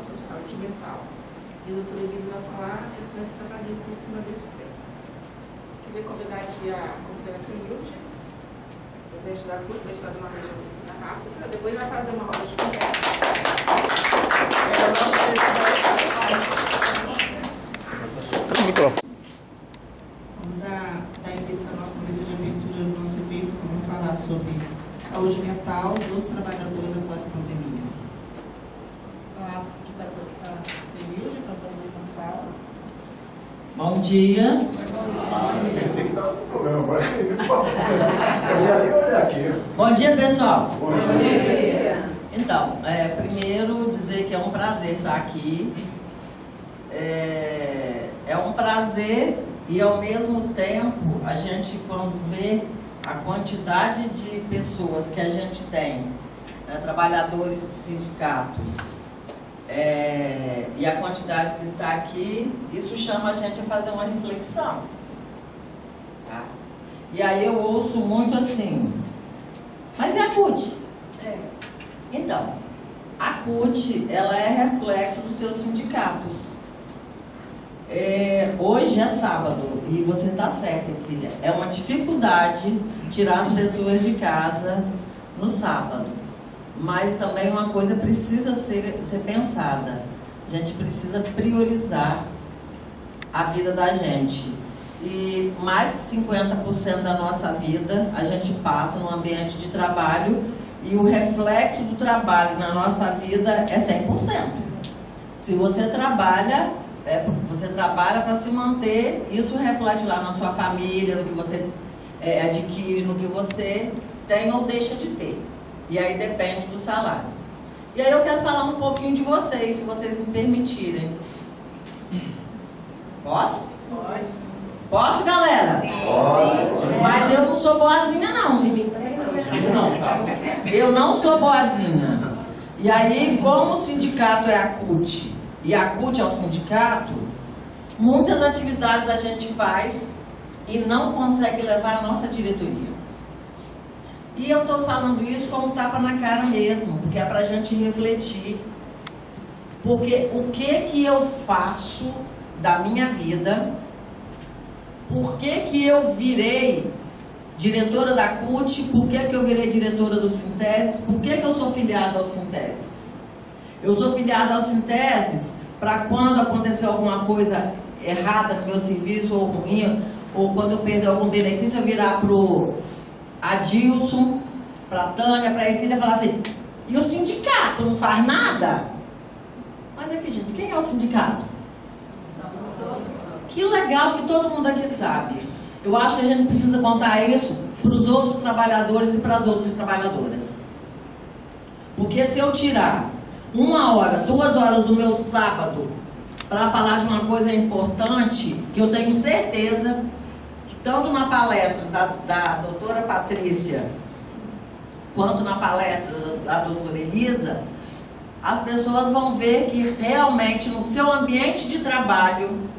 sobre saúde mental. E a doutora Elisa vai falar questões trabalhistas em cima desse tema. Queria convidar aqui a companheira Clemilde, presidente da CUT, para a gente fazer uma reunião rápida. Depois vai fazer uma roda de conversa. Vamos dar início à nossa mesa de abertura do nosso evento. Vamos falar sobre saúde mental dos trabalhadores após a pandemia. Falar aqui para a Clemilde, para fazer uma fala. Bom dia. Pensei que estava com problema, agora eu já ia olhar aqui. Bom dia, pessoal. Bom dia. Então, primeiro dizer que é um prazer estar aqui. É um prazer e, ao mesmo tempo, a gente, quando vê a quantidade de pessoas que a gente tem, trabalhadores de sindicatos, e a quantidade que está aqui, isso chama a gente a fazer uma reflexão. Tá? E aí eu ouço muito assim, mas e a CUT? Então, a CUT, ela é reflexo dos seus sindicatos. Hoje é sábado, e você está certa, Cecília, é uma dificuldade tirar as pessoas de casa no sábado. Mas também uma coisa precisa ser pensada. A gente precisa priorizar a vida da gente. E mais que 50% da nossa vida a gente passa no ambiente de trabalho, e o reflexo do trabalho na nossa vida é 100%. Se você trabalha para se manter, isso reflete lá na sua família, no que você adquire, no que você tem ou deixa de ter. E aí depende do salário. E aí eu quero falar um pouquinho de vocês, se vocês me permitirem. Posso? Pode. Posso, galera? Pode. Mas eu não sou boazinha, não. Eu não sou boazinha. E aí, como o sindicato é a CUT, e a CUT é o sindicato, muitas atividades a gente faz e não consegue levar a nossa diretoria. E eu estou falando isso como tapa na cara mesmo, porque é para a gente refletir. Porque o que eu faço da minha vida, por que eu virei diretora da CUT, por que eu virei diretora do Sinteses, por que eu sou filiada ao Sinteses? Eu sou filiada ao Sinteses para quando acontecer alguma coisa errada no meu serviço ou ruim, ou quando eu perder algum benefício, eu virar pro Adilson, para Tânia, para a Cecília e falar assim, e o sindicato não faz nada? Mas aqui, gente, quem é o sindicato? Que legal que todo mundo aqui sabe. Eu acho que a gente precisa contar isso para os outros trabalhadores e para as outras trabalhadoras. Porque se eu tirar 1 hora, 2 horas do meu sábado para falar de uma coisa importante, que eu tenho certeza que tanto na palestra da doutora Patrícia, quanto na palestra da doutora Elisa, as pessoas vão ver que realmente no seu ambiente de trabalho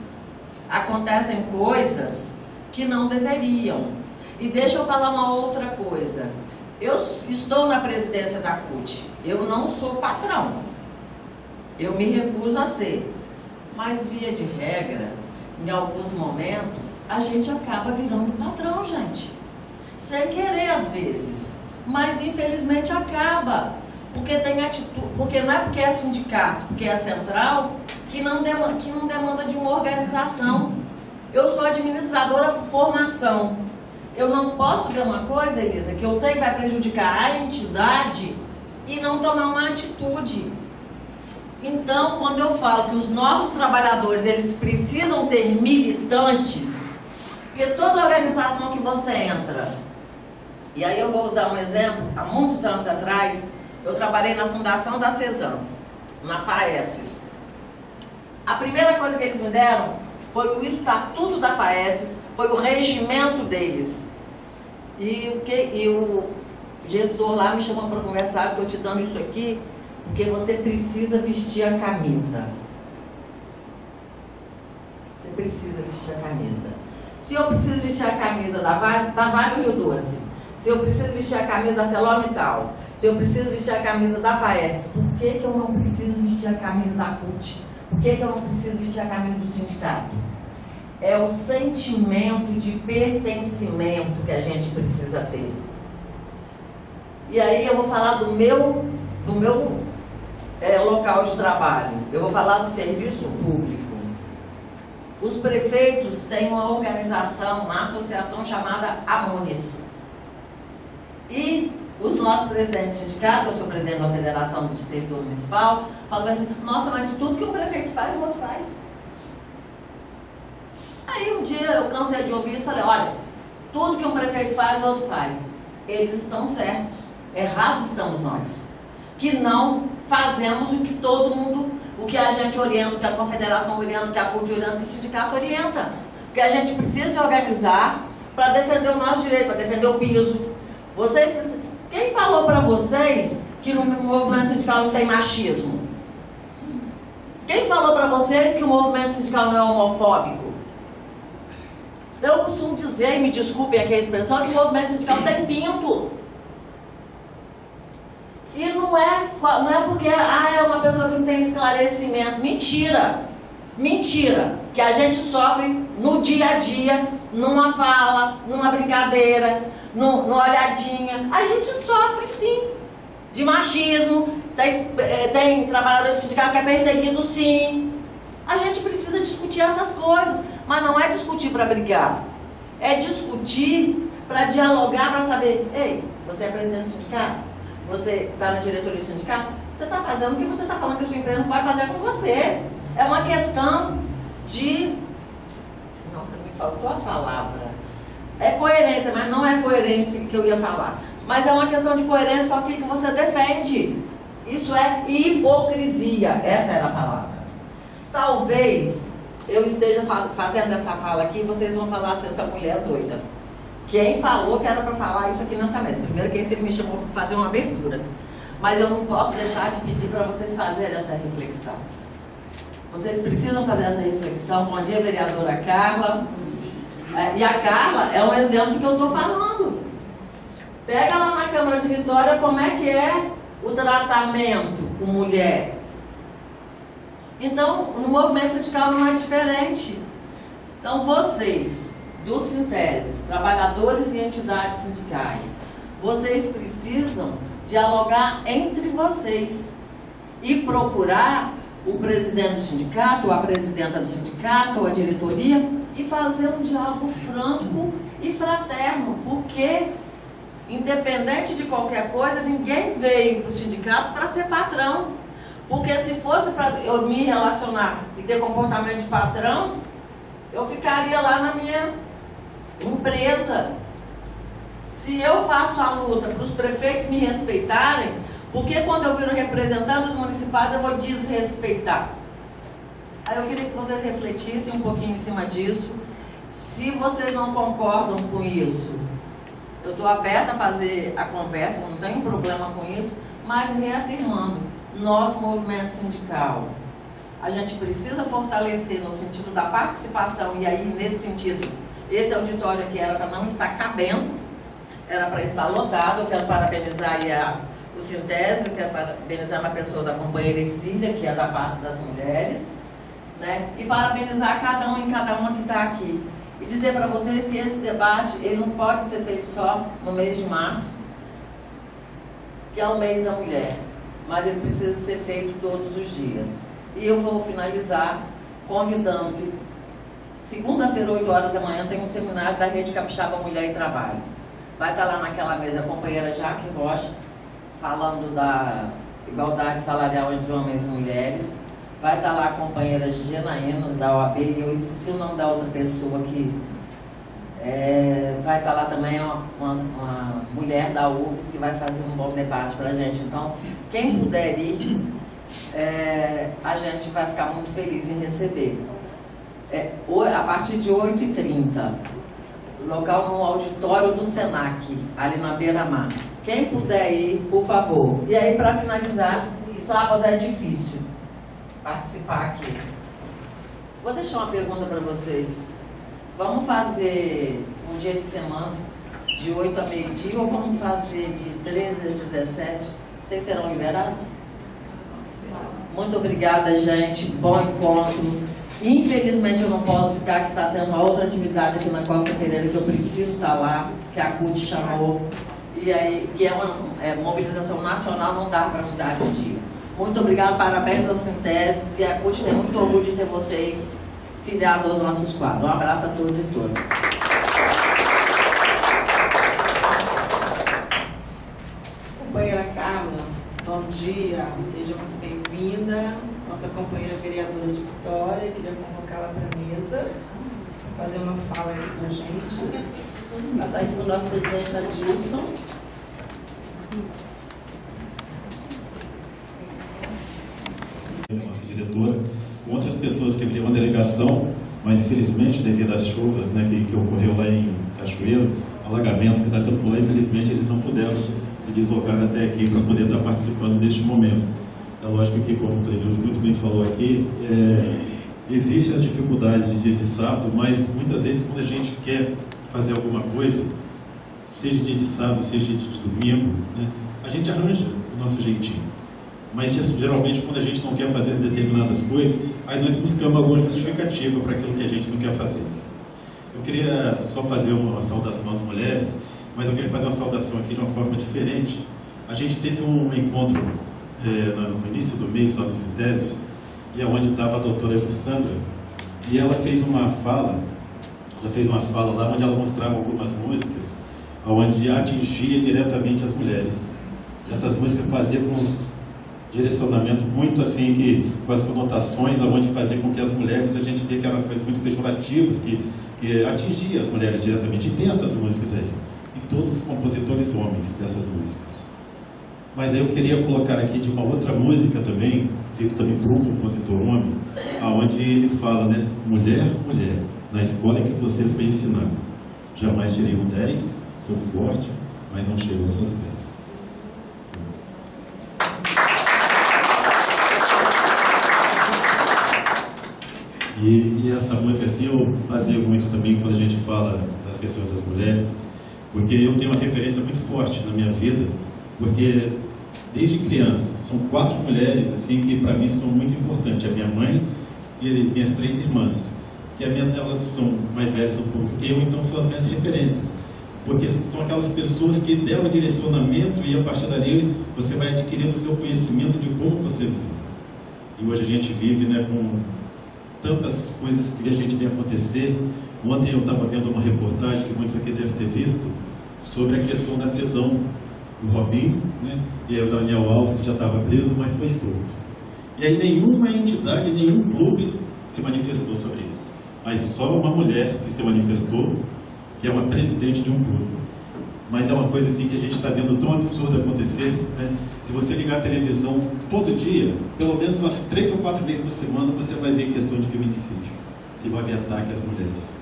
acontecem coisas que não deveriam. E deixa eu falar uma outra coisa. Eu estou na presidência da CUT. Eu não sou patrão. Eu me recuso a ser. Mas, via de regra, em alguns momentos, a gente acaba virando patrão, gente. Sem querer, às vezes. Mas, infelizmente, acaba. Porque tem atitude. Porque não é porque é sindicato, porque é central, que não demanda de uma organização. Eu sou administradora por formação. Eu não posso ver uma coisa, Elisa, que eu sei que vai prejudicar a entidade e não tomar uma atitude. Então, quando eu falo que os nossos trabalhadores, eles precisam ser militantes, porque toda organização que você entra, e aí eu vou usar um exemplo, há muitos anos atrás, eu trabalhei na fundação da CESAM, na FAESES. A primeira coisa que eles me deram foi o estatuto da FAESES, foi o regimento deles. E o gestor lá me chamou para conversar, porque eu te dando isso aqui, porque você precisa vestir a camisa. Você precisa vestir a camisa. Se eu preciso vestir a camisa da Vale do Rio Doce, se eu preciso vestir a camisa da ArcelorMittal, Se eu preciso vestir a camisa da FAES, por que eu não preciso vestir a camisa da CUT? Por que eu não preciso vestir a camisa do sindicato? É o sentimento de pertencimento que a gente precisa ter. E aí eu vou falar do meu local de trabalho. Eu vou falar do serviço público. Os prefeitos têm uma organização, uma associação chamada AMONES. E os nossos presidentes de sindicato, eu sou presidente da Federação de Servidor Municipal, falam assim, nossa, mas tudo que um prefeito faz, o outro faz. Aí um dia eu cansei de ouvir isso e falei, olha, tudo que um prefeito faz, o outro faz. Eles estão certos, errados estamos nós, que não fazemos o que todo mundo, o que a gente orienta, o que a Confederação orienta, o que a CUT orienta, o que o sindicato orienta. Porque a gente precisa se organizar para defender o nosso direito, para defender o piso. Quem falou para vocês que no movimento sindical não tem machismo? Quem falou para vocês que o movimento sindical não é homofóbico? Eu costumo dizer, e me desculpem aqui a expressão, que o movimento sindical tem pinto. E não é porque é uma pessoa que não tem esclarecimento. Mentira! Mentira! Que a gente sofre no dia a dia, numa fala, numa brincadeira, numa olhadinha. A gente sofre sim de machismo, tem trabalhador de sindicato que é perseguido sim. A gente precisa discutir essas coisas, mas não é discutir para brigar. É discutir para dialogar, para saber, ei, você é presidente do sindicato? Você está na diretoria do sindicato? Você está fazendo o que você está falando que a sua empresa não pode fazer com você. É uma questão de... Nossa, me faltou a palavra. É coerência, mas não é coerência que eu ia falar. Mas é uma questão de coerência com aquilo que você defende. Isso é hipocrisia. Essa era a palavra. Talvez eu esteja fazendo essa fala aqui e vocês vão falar assim, essa mulher é doida. Quem falou que era para falar isso aqui nessa mesa? Primeiro que ele me chamou para fazer uma abertura. Mas eu não posso deixar de pedir para vocês fazerem essa reflexão. Vocês precisam fazer essa reflexão. Bom dia, vereadora Carla. E a Carla é um exemplo do que eu estou falando. Pega lá na Câmara de Vitória como é que é o tratamento com mulher. Então, no movimento sindical não é diferente. Então, vocês, do Sinteses, trabalhadores e entidades sindicais, vocês precisam dialogar entre vocês e procurar o presidente do sindicato, ou a presidenta do sindicato, ou a diretoria, e fazer um diálogo franco e fraterno, porque, independente de qualquer coisa, ninguém veio para o sindicato para ser patrão. Porque se fosse para eu me relacionar e ter comportamento de patrão, eu ficaria lá na minha empresa. Se eu faço a luta para os prefeitos me respeitarem, porque quando eu viro representante dos municipais eu vou desrespeitar? Aí eu queria que vocês refletissem um pouquinho em cima disso. Se vocês não concordam com isso, eu estou aberta a fazer a conversa, não tenho problema com isso, mas reafirmando, nosso movimento sindical, a gente precisa fortalecer no sentido da participação, e aí nesse sentido, esse auditório aqui era para não estar cabendo, era para estar lotado. Eu quero parabenizar aí o Sintese, quero parabenizar na pessoa da companheira Ercília, que é da parte das mulheres, né? E parabenizar cada um e cada uma que está aqui. E dizer para vocês que esse debate, ele não pode ser feito só no mês de março, que é o mês da mulher, mas ele precisa ser feito todos os dias. E eu vou finalizar convidando que segunda-feira, 8 horas da manhã, tem um seminário da Rede Capixaba Mulher e Trabalho. Vai estar lá naquela mesa a companheira Jaque Rocha, falando da igualdade salarial entre homens e mulheres. Vai estar lá a companheira Genaína, da OAB, e eu esqueci o nome da outra pessoa que... vai estar lá também uma mulher da UFES que vai fazer um bom debate para a gente. Então, quem puder ir, a gente vai ficar muito feliz em receber. A partir de 8h30, local no auditório do Senac, ali na Beira-Mar. Quem puder ir, por favor. E aí, para finalizar, sábado é difícil participar aqui. Vou deixar uma pergunta para vocês. Vamos fazer um dia de semana de 8 a meio-dia, ou vamos fazer de 13 às 17? Vocês serão liberados? Muito obrigada, gente. Bom encontro. Infelizmente eu não posso ficar, que está tendo uma outra atividade aqui na Costa Pereira que eu preciso estar lá, que a CUT chamou, e aí, que é uma mobilização nacional, não dá para mudar de dia. Muito obrigada, parabéns aos Sinteses, e a CUT tem muito orgulho de ter vocês filiados aos nossos quadros. Um abraço a todos e todas. Companheira Carla, bom dia, seja muito bem-vinda. Nossa companheira vereadora de Vitória, queria convocá-la para a mesa, fazer uma fala aqui com a gente. Passar aqui para o nosso presidente Adilson. Nossa diretora, com outras pessoas que haveriam uma delegação, mas infelizmente, devido às chuvas, né, que ocorreu lá em Cachoeiro, alagamentos que está tendo por lá, infelizmente eles não puderam se deslocar até aqui para poder estar participando deste momento. É lógico que, como o Trenildo muito bem falou aqui, existem as dificuldades de dia de sábado, mas muitas vezes quando a gente quer fazer alguma coisa, seja dia de sábado, seja dia de domingo, né, a gente arranja o nosso jeitinho. Mas geralmente quando a gente não quer fazer determinadas coisas, aí nós buscamos alguma justificativa para aquilo que a gente não quer fazer. Eu queria só fazer uma saudação às mulheres, mas eu queria fazer uma saudação aqui de uma forma diferente. A gente teve um encontro no início do mês lá no Sinteses, e é onde estava a doutora Jussandra, e ela fez uma fala, umas falas lá onde ela mostrava algumas músicas onde atingia diretamente as mulheres. Essas músicas faziam com uns direcionamentos muito assim, com as conotações onde fazia com que as mulheres, a gente vê que eram coisas muito pejorativas, que atingia as mulheres diretamente. E tem essas músicas aí, e todos os compositores homens dessas músicas. Mas aí eu queria colocar aqui de uma outra música também, feita também por um compositor homem, aonde ele fala, né, mulher, mulher, na escola em que você foi ensinada, jamais tirei um 10, sou forte, mas não chego aos seus pés. E essa música assim eu baseio muito também quando a gente fala das questões das mulheres, porque eu tenho uma referência muito forte na minha vida, porque desde criança são 4 mulheres assim que para mim são muito importantes, a minha mãe e minhas 3 irmãs, que elas são mais velhas um pouco que eu, então são as minhas referências, porque são aquelas pessoas que deram direcionamento e a partir dali você vai adquirindo o seu conhecimento de como você vive. E hoje a gente vive, né, com tantas coisas que a gente vê acontecer. Ontem eu estava vendo uma reportagem que muitos aqui devem ter visto sobre a questão da prisão do Robinho, né? E aí o Daniel Alves, que já estava preso, mas foi solto. E aí nenhuma entidade, nenhum clube se manifestou sobre isso. Mas só uma mulher que se manifestou, que é uma presidente de um clube. Mas é uma coisa assim que a gente está vendo tão absurdo acontecer, né? Se você ligar a televisão todo dia, pelo menos umas 3 ou 4 vezes por semana, você vai ver questão de feminicídio. Você vai ver ataque às mulheres.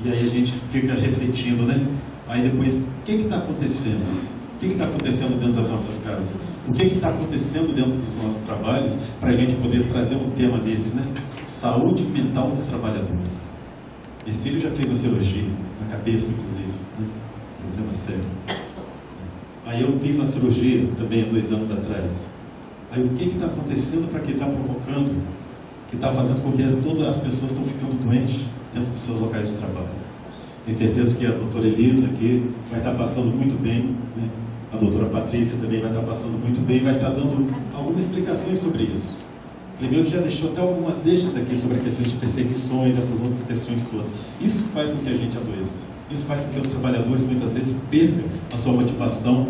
E aí a gente fica refletindo, né? Aí depois, o que está acontecendo? O que está acontecendo dentro das nossas casas? O que está acontecendo dentro dos nossos trabalhos para a gente poder trazer um tema desse, né? Saúde mental dos trabalhadores. Esse filho já fez uma cirurgia, na cabeça, inclusive, né? Problema sério. Aí eu fiz uma cirurgia também há 2 anos atrás. Aí o que está acontecendo para que está provocando, que está fazendo com que todas as pessoas estão ficando doentes dentro dos seus locais de trabalho? Tenho certeza que a doutora Elisa aqui vai estar passando muito bem, né? A doutora Patrícia também vai estar passando muito bem, vai estar dando algumas explicações sobre isso. Clemildo já deixou até algumas deixas aqui sobre as questões de perseguições, essas outras questões todas. Isso faz com que a gente adoeça. Isso faz com que os trabalhadores muitas vezes percam a sua motivação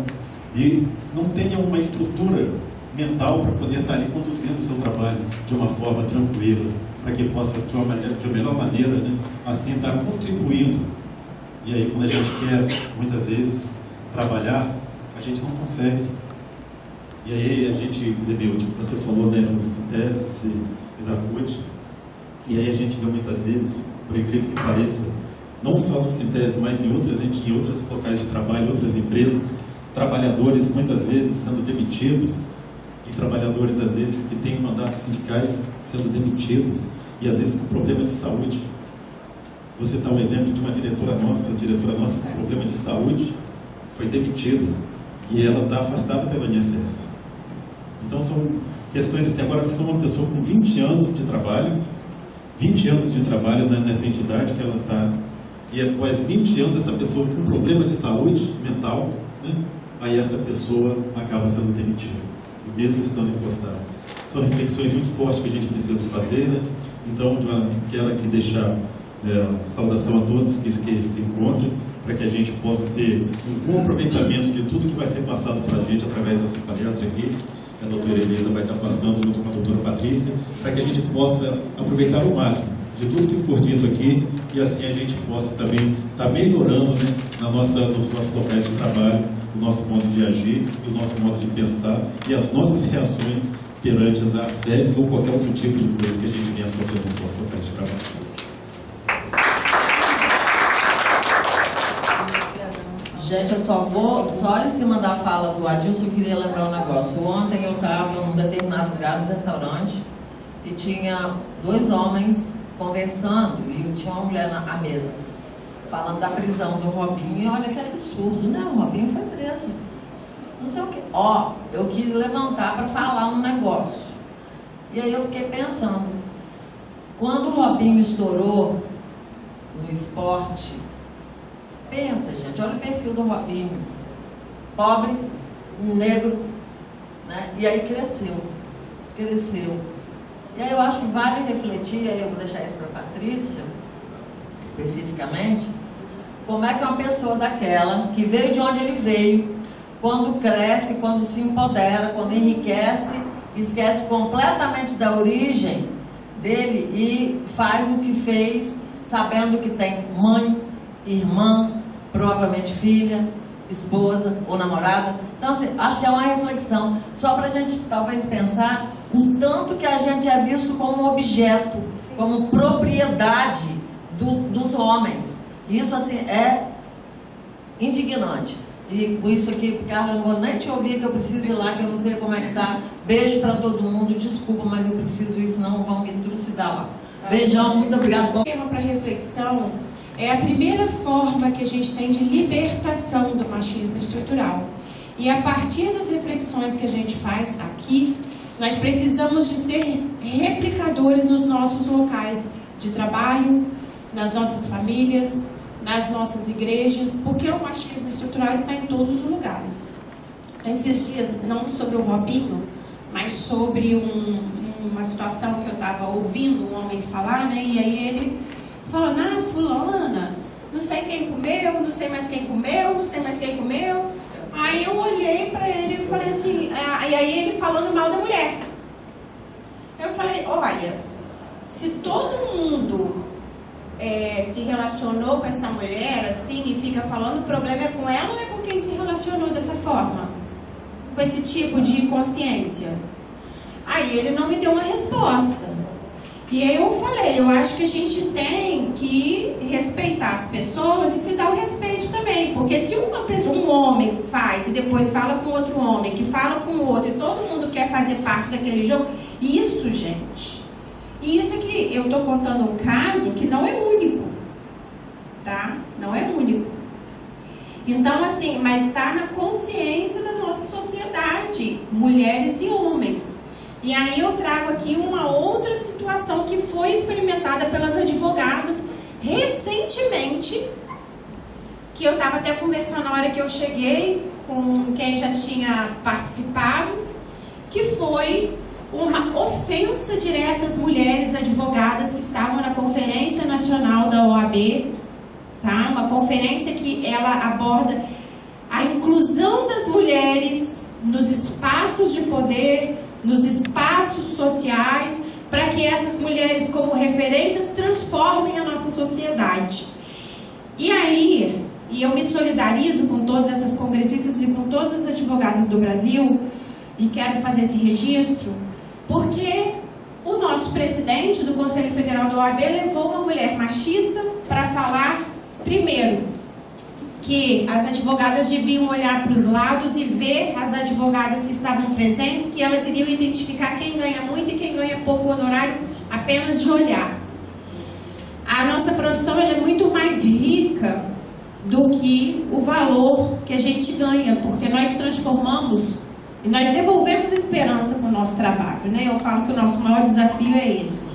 e não tenham uma estrutura mental para poder estar ali conduzindo o seu trabalho de uma forma tranquila, para que possa, de uma melhor maneira, né, assim estar contribuindo. E aí quando a gente quer, muitas vezes, trabalhar, a gente não consegue. E aí a gente, você falou, né, do Sinteses e da CUT, e aí a gente vê muitas vezes, por incrível que pareça, não só no Sinteses, mas em outros locais de trabalho, em outras empresas, trabalhadores muitas vezes sendo demitidos, e trabalhadores às vezes que têm mandatos sindicais sendo demitidos, e às vezes com problema de saúde. Você dá um exemplo de uma diretora nossa com problema de saúde, foi demitida e ela está afastada pelo INSS. Então são questões assim. Agora, você é uma pessoa com 20 anos de trabalho, nessa entidade que ela está, e após 20 anos essa pessoa com problema de saúde mental, né? Aí essa pessoa acaba sendo demitida, mesmo estando encostada. São reflexões muito fortes que a gente precisa fazer, né? Então, quero aqui deixar saudação a todos que se encontrem, para que a gente possa ter um bom aproveitamento de tudo que vai ser passado para a gente através dessa palestra aqui, que a doutora Elisa vai estar passando junto com a doutora Patrícia, para que a gente possa aproveitar o máximo de tudo que for dito aqui, e assim a gente possa também estar melhorando, né, nos nossos locais de trabalho, o nosso modo de agir, e o nosso modo de pensar, e as nossas reações perante as assédios ou qualquer outro tipo de coisa que a gente venha sofrer nos nossos locais de trabalho. Gente, eu só em cima da fala do Adilson, eu queria lembrar um negócio. Ontem eu estava num determinado lugar, no restaurante, e tinha 2 homens conversando, e tinha uma mulher à mesa, falando da prisão do Robinho, e olha que absurdo, né? O Robinho foi preso. Não sei o quê. Eu quis levantar para falar um negócio. E aí eu fiquei pensando, quando o Robinho estourou no esporte, pensa, gente, olha o perfil do Robinho. Pobre, negro, né? E aí cresceu. E aí eu acho que vale refletir, aí eu vou deixar isso para a Patrícia, especificamente, como é que uma pessoa daquela, que veio de onde ele veio, quando cresce, quando se empodera, quando enriquece, esquece completamente da origem dele e faz o que fez, sabendo que tem mãe, irmã, provavelmente filha, esposa ou namorada. Então, assim, acho que é uma reflexão, só para a gente talvez pensar o tanto que a gente é visto como objeto, como propriedade dos homens. Isso, assim, é indignante. E com isso aqui, Carla, eu não vou nem te ouvir, que eu preciso ir lá, que eu não sei como é que tá. Beijo para todo mundo, desculpa, mas eu preciso ir, senão vão me trucidar lá. Beijão, muito obrigada. O tema para reflexão é a primeira forma que a gente tem de libertação do machismo estrutural. E a partir das reflexões que a gente faz aqui, nós precisamos de ser replicadores nos nossos locais de trabalho, nas nossas famílias, nas nossas igrejas, porque o machismo estrutural está em todos os lugares. Esses dias, não sobre o Robinho, mas sobre uma situação que eu estava ouvindo um homem falar, né? E aí ele falou, fulana, não sei quem comeu, não sei mais quem comeu, não sei mais quem comeu. Aí eu olhei para ele e falei assim, e aí ele falando mal da mulher. Eu falei, olha, se todo mundo se relacionou com essa mulher assim e fica falando, o problema é com ela ou é com quem se relacionou dessa forma? Com esse tipo de consciência? Aí ele não me deu uma resposta. E aí eu falei, eu acho que a gente tem que respeitar as pessoas e se dar o respeito também. Porque se um homem faz e depois fala com outro homem, que fala com outro, e todo mundo quer fazer parte daquele jogo, isso, gente... E isso aqui, eu estou contando um caso que não é único, tá? Não é único. Então, assim, mas está na consciência da nossa sociedade, mulheres e homens. E aí eu trago aqui uma outra situação que foi experimentada pelas advogadas recentemente, que eu estava até conversando na hora que eu cheguei com quem já tinha participado, que foi uma ofensa direta às mulheres advogadas que estavam na Conferência Nacional da OAB, tá? Uma conferência que ela aborda a inclusão das mulheres nos espaços de poder, nos espaços sociais, para que essas mulheres, como referências, transformem a nossa sociedade. E aí, eu me solidarizo com todas essas congressistas e com todas as advogadas do Brasil, e quero fazer esse registro, porque o nosso presidente do Conselho Federal da OAB levou uma mulher machista para falar, primeiro, que as advogadas deviam olhar para os lados e ver as advogadas que estavam presentes, que elas iriam identificar quem ganha muito e quem ganha pouco honorário apenas de olhar. A nossa profissão ela é muito mais rica do que o valor que a gente ganha, porque nós transformamos e nós devolvemos esperança com o nosso trabalho, né? Eu falo que o nosso maior desafio é esse.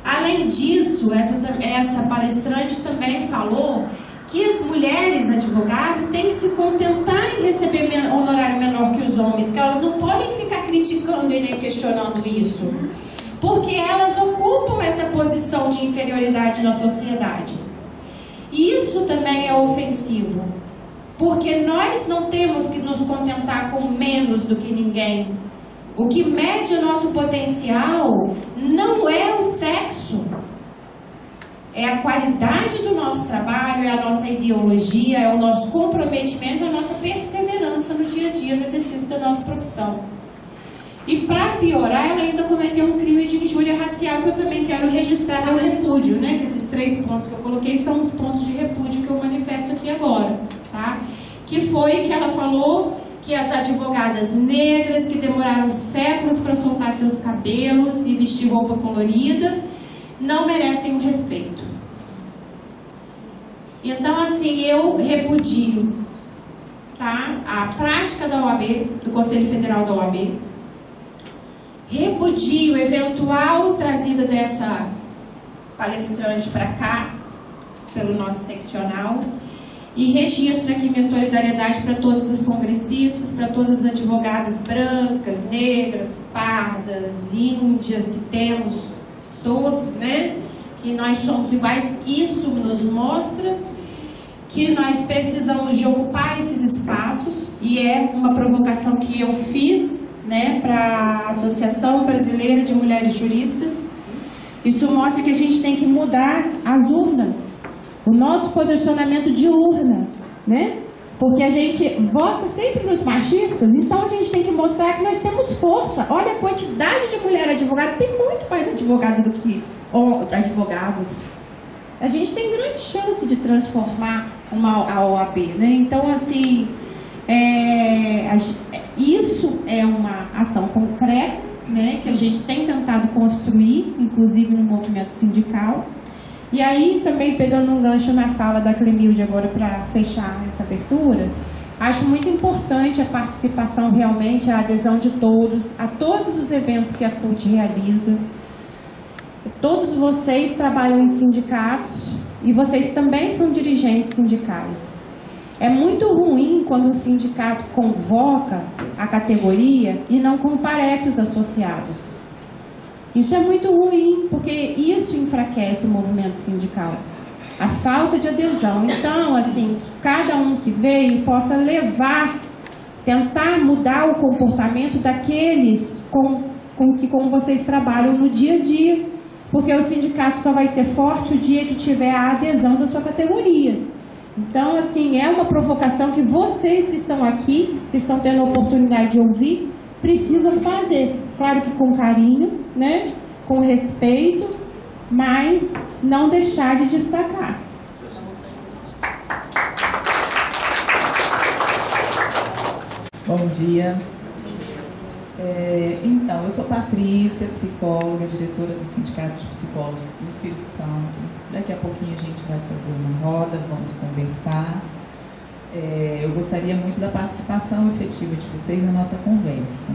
Além disso, essa palestrante também falou que as mulheres advogadas têm que se contentar em receber honorário menor que os homens, que elas não podem ficar criticando e nem questionando isso, porque elas ocupam essa posição de inferioridade na sociedade. Isso também é ofensivo, porque nós não temos que nos contentar com menos do que ninguém. O que mede o nosso potencial não é o sexo, é a qualidade do nosso trabalho, é a nossa ideologia, é o nosso comprometimento, a nossa perseverança no dia a dia, no exercício da nossa profissão. E para piorar, ela ainda cometeu um crime de injúria racial, que eu também quero registrar meu repúdio, né? Que esses 3 pontos que eu coloquei são os pontos de repúdio que eu manifesto aqui agora, tá? Que foi que ela falou que as advogadas negras que demoraram séculos para soltar seus cabelos e vestir roupa colorida não merecem o respeito. Então, assim, eu repudio, tá? A prática da OAB, do Conselho Federal da OAB, repudio eventual trazida dessa palestrante para cá, pelo nosso seccional, e registro aqui minha solidariedade para todas as congressistas, para todas as advogadas brancas, negras, pardas, índias que temos, todo, né? Que nós somos iguais. Isso nos mostra que nós precisamos de ocupar esses espaços, e é uma provocação que eu fiz, né, para a Associação Brasileira de Mulheres Juristas. Isso mostra que a gente tem que mudar as urnas, o nosso posicionamento de urna, né? Porque a gente vota sempre nos machistas, então a gente tem que mostrar que nós temos força. Olha a quantidade de mulher advogada, tem muito mais advogada do que advogados. A gente tem grande chance de transformar a OAB, né? Então, assim, isso é uma ação concreta, né, que a gente tem tentado construir, inclusive no movimento sindical. E aí, também pegando um gancho na fala da Clemilde agora para fechar essa abertura, acho muito importante a participação realmente, a adesão de todos, a todos os eventos que a CUT realiza. Todos vocês trabalham em sindicatos e vocês também são dirigentes sindicais. É muito ruim quando o sindicato convoca a categoria e não comparece os associados. Isso é muito ruim, porque isso enfraquece o movimento sindical. A falta de adesão. Então, assim, que cada um que veio possa tentar mudar o comportamento daqueles com vocês trabalham no dia a dia. Porque o sindicato só vai ser forte o dia que tiver a adesão da sua categoria. Então, assim, é uma provocação que vocês que estão aqui, que estão tendo a oportunidade de ouvir, precisam fazer. Claro que com carinho, né? Com respeito, mas não deixar de destacar. Bom dia. Então, eu sou Patrícia, psicóloga, diretora do Sindicato de Psicólogos do Espírito Santo. Daqui a pouquinho a gente vai fazer uma roda, vamos conversar. Eu gostaria muito da participação efetiva de vocês na nossa conversa.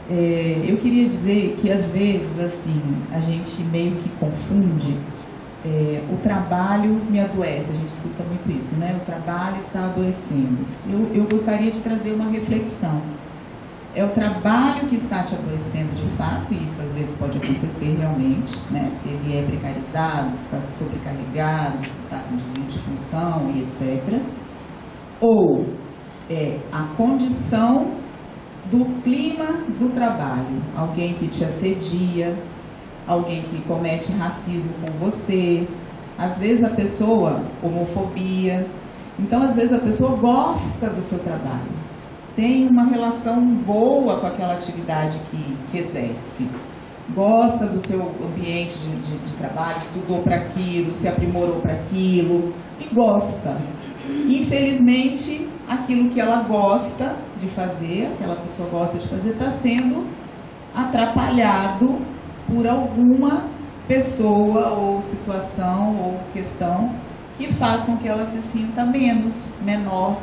Eu queria dizer que, às vezes, assim, a gente meio que confunde o trabalho me adoece, a gente escuta muito isso, né? O trabalho está adoecendo. Eu gostaria de trazer uma reflexão. É o trabalho que está te adoecendo de fato, e isso às vezes pode acontecer realmente, né? Se ele é precarizado, se está sobrecarregado, se está com desvio de função e etc. Ou é a condição do clima do trabalho, alguém que te assedia, alguém que comete racismo com você, às vezes a pessoa, homofobia. Então, às vezes a pessoa gosta do seu trabalho, tem uma relação boa com aquela atividade que exerce, gosta do seu ambiente de trabalho, estudou para aquilo, se aprimorou para aquilo e gosta. Infelizmente, aquilo que ela gosta de fazer, aquela pessoa gosta de fazer, está sendo atrapalhado por alguma pessoa ou situação ou questão que faz com que ela se sinta menor,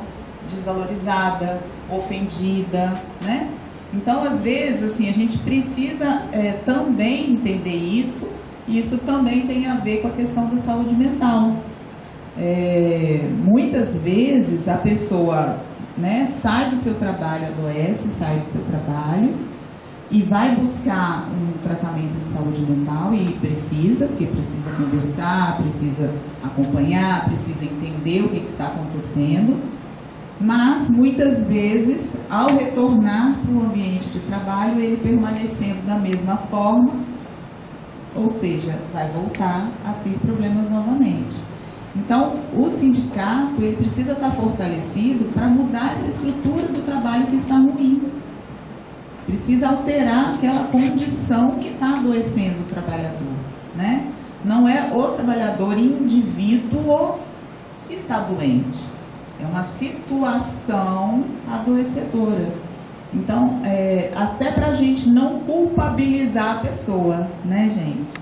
desvalorizada, ofendida, né? Então, às vezes, assim, a gente precisa também entender isso, e isso também tem a ver com a questão da saúde mental. Muitas vezes a pessoa, né, sai do seu trabalho, adoece, sai do seu trabalho e vai buscar um tratamento de saúde mental e precisa, porque precisa conversar, precisa acompanhar, precisa entender o que está acontecendo. Mas, muitas vezes, ao retornar para o ambiente de trabalho, ele permanecendo da mesma forma, ou seja, vai voltar a ter problemas novamente. Então, o sindicato, ele precisa estar fortalecido para mudar essa estrutura do trabalho que está ruim. Precisa alterar aquela condição que está adoecendo o trabalhador, né? Não é o trabalhador indivíduo que está doente. É uma situação adoecedora. Então, até para a gente não culpabilizar a pessoa, né, gente?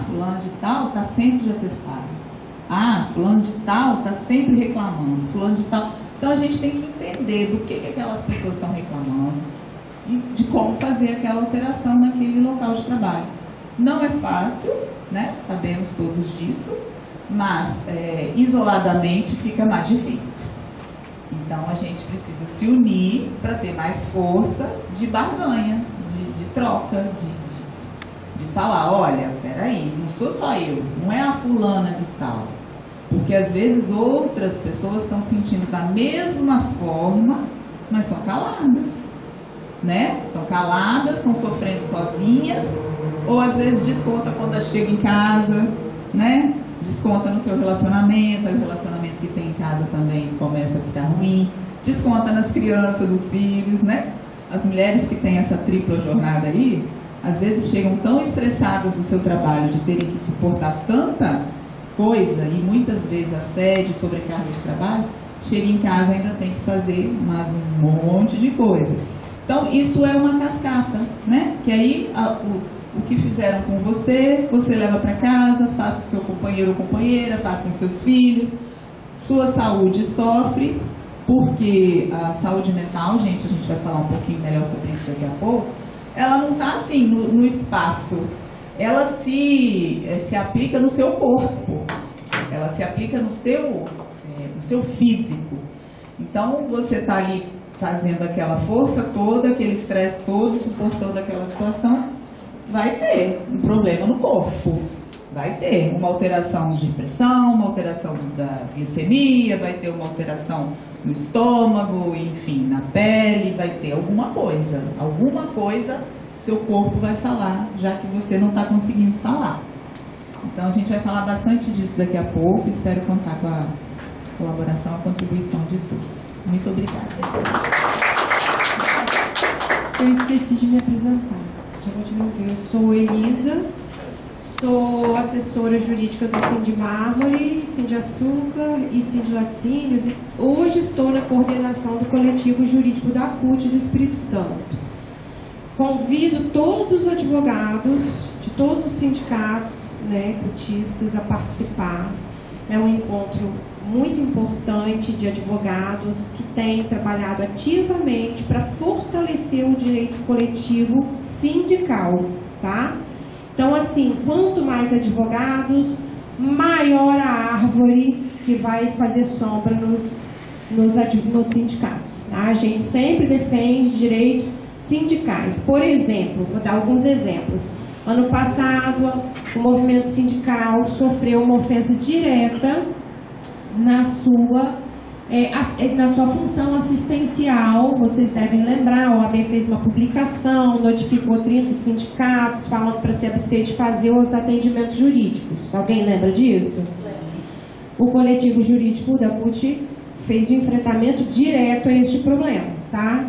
Fulano de tal está sempre de atestado. Fulano de tal está sempre reclamando. Fulano de tal. Então, a gente tem que entender do que aquelas pessoas estão reclamando e de como fazer aquela alteração naquele local de trabalho. Não é fácil, né? Sabemos todos disso. Mas, isoladamente, fica mais difícil. Então, a gente precisa se unir para ter mais força de barganha, de troca, de falar, olha, peraí, não sou só eu, não é a fulana de tal. Porque, às vezes, outras pessoas estão sentindo da mesma forma, mas estão caladas, né? Estão caladas, estão sofrendo sozinhas, ou, às vezes, desconta quando chega em casa, né? Desconta no seu relacionamento, o relacionamento que tem em casa também começa a ficar ruim, desconta nas crianças, dos filhos, né? As mulheres que têm essa tripla jornada aí, às vezes chegam tão estressadas do seu trabalho, de terem que suportar tanta coisa, e muitas vezes assédio, sobrecarga de trabalho, chega em casa e ainda tem que fazer mais um monte de coisa. Então, isso é uma cascata, né? Que aí o que fizeram com você, você leva para casa, faça com o seu companheiro ou companheira, faça com seus filhos. Sua saúde sofre, porque a saúde mental, gente, a gente vai falar um pouquinho melhor sobre isso daqui a pouco, ela não está assim no espaço, ela se aplica no seu corpo, ela se aplica no seu físico. Então, você está ali fazendo aquela força toda, aquele estresse todo, suportando aquela situação, vai ter um problema no corpo, vai ter uma alteração de pressão, uma alteração da glicemia, vai ter uma alteração no estômago, enfim, na pele, vai ter alguma coisa seu corpo vai falar, já que você não está conseguindo falar. Então a gente vai falar bastante disso daqui a pouco, espero contar com a colaboração, a contribuição de todos. Muito obrigada. Eu esqueci de me apresentar. Eu sou Elisa, sou assessora jurídica do Sindimármore, Sindiaçúcar e Sindilaticínios, e hoje estou na coordenação do coletivo jurídico da CUT do Espírito Santo. Convido todos os advogados de todos os sindicatos, né, cutistas, a participar. É um encontro muito importante de advogados que têm trabalhado ativamente para fortalecer o direito coletivo sindical, tá? Então, assim, quanto mais advogados, maior a árvore que vai fazer sombra nos sindicatos, tá? A gente sempre defende direitos sindicais. Por exemplo, vou dar alguns exemplos. Ano passado, o movimento sindical sofreu uma ofensa direta na sua função assistencial. Vocês devem lembrar, a OAB fez uma publicação, notificou 30 sindicatos, falando para se abster de fazer os atendimentos jurídicos. Alguém lembra disso? O coletivo jurídico da CUT fez o enfrentamento direto a este problema, tá?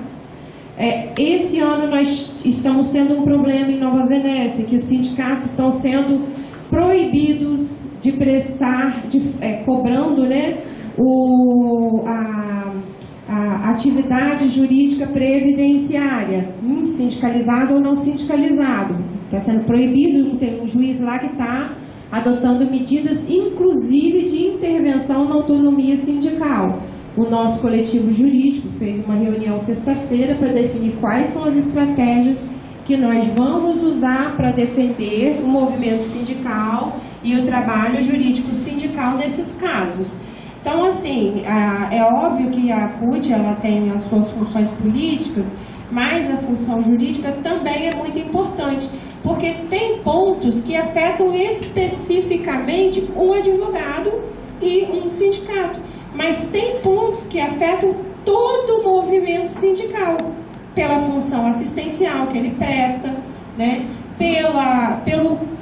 Esse ano nós estamos tendo um problema em Nova Venécia, que os sindicatos estão sendo proibidos de prestar, cobrando, né, a atividade jurídica previdenciária, sindicalizado ou não sindicalizado. Está sendo proibido, tem um juiz lá que está adotando medidas, inclusive de intervenção na autonomia sindical. O nosso coletivo jurídico fez uma reunião sexta-feira para definir quais são as estratégias que nós vamos usar para defender o movimento sindical e o trabalho jurídico sindical nesses casos. Então, assim, é óbvio que a CUT ela tem as suas funções políticas, mas a função jurídica também é muito importante, porque tem pontos que afetam especificamente um advogado e um sindicato, mas tem pontos que afetam todo o movimento sindical, pela função assistencial que ele presta, né?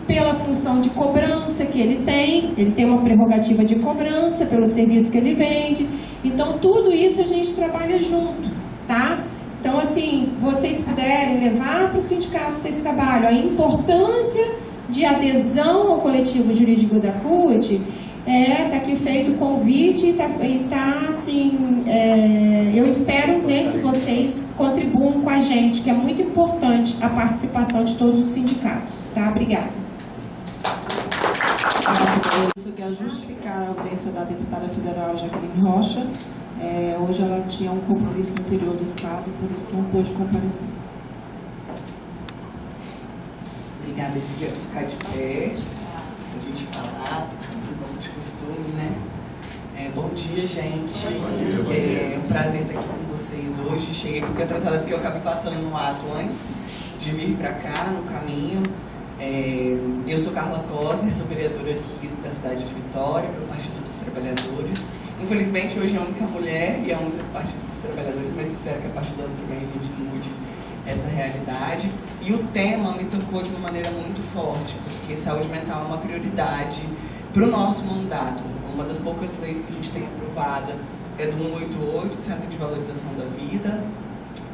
Pela função de cobrança que ele tem uma prerrogativa de cobrança pelo serviço que ele vende. Então, tudo isso a gente trabalha junto, tá? Então, assim, vocês puderem levar para o sindicato, vocês trabalham a importância de adesão ao coletivo jurídico da CUT. Tá aqui feito o convite e tá assim, eu espero, né, que vocês contribuam com a gente, que é muito importante a participação de todos os sindicatos, tá? Obrigada. Eu quero justificar a ausência da deputada federal Jaqueline Rocha. Hoje ela tinha um compromisso no interior do estado, por isso não pôde comparecer. Obrigada, Cília, por ficar de pé, a gente falar, um pouco de costume, né? Bom dia, gente. É um prazer estar aqui com vocês hoje. Cheguei um pouco atrasada porque eu acabei passando no ato antes de vir para cá, no caminho. Eu sou Carla Cosner, sou vereadora aqui da cidade de Vitória, pelo Partido dos Trabalhadores. Infelizmente, hoje é a única mulher e a única do Partido dos Trabalhadores, mas espero que a partir do ano que vem a gente mude essa realidade. E o tema me tocou de uma maneira muito forte, porque saúde mental é uma prioridade para o nosso mandato. Uma das poucas leis que a gente tem aprovada é do 188, Centro de Valorização da Vida,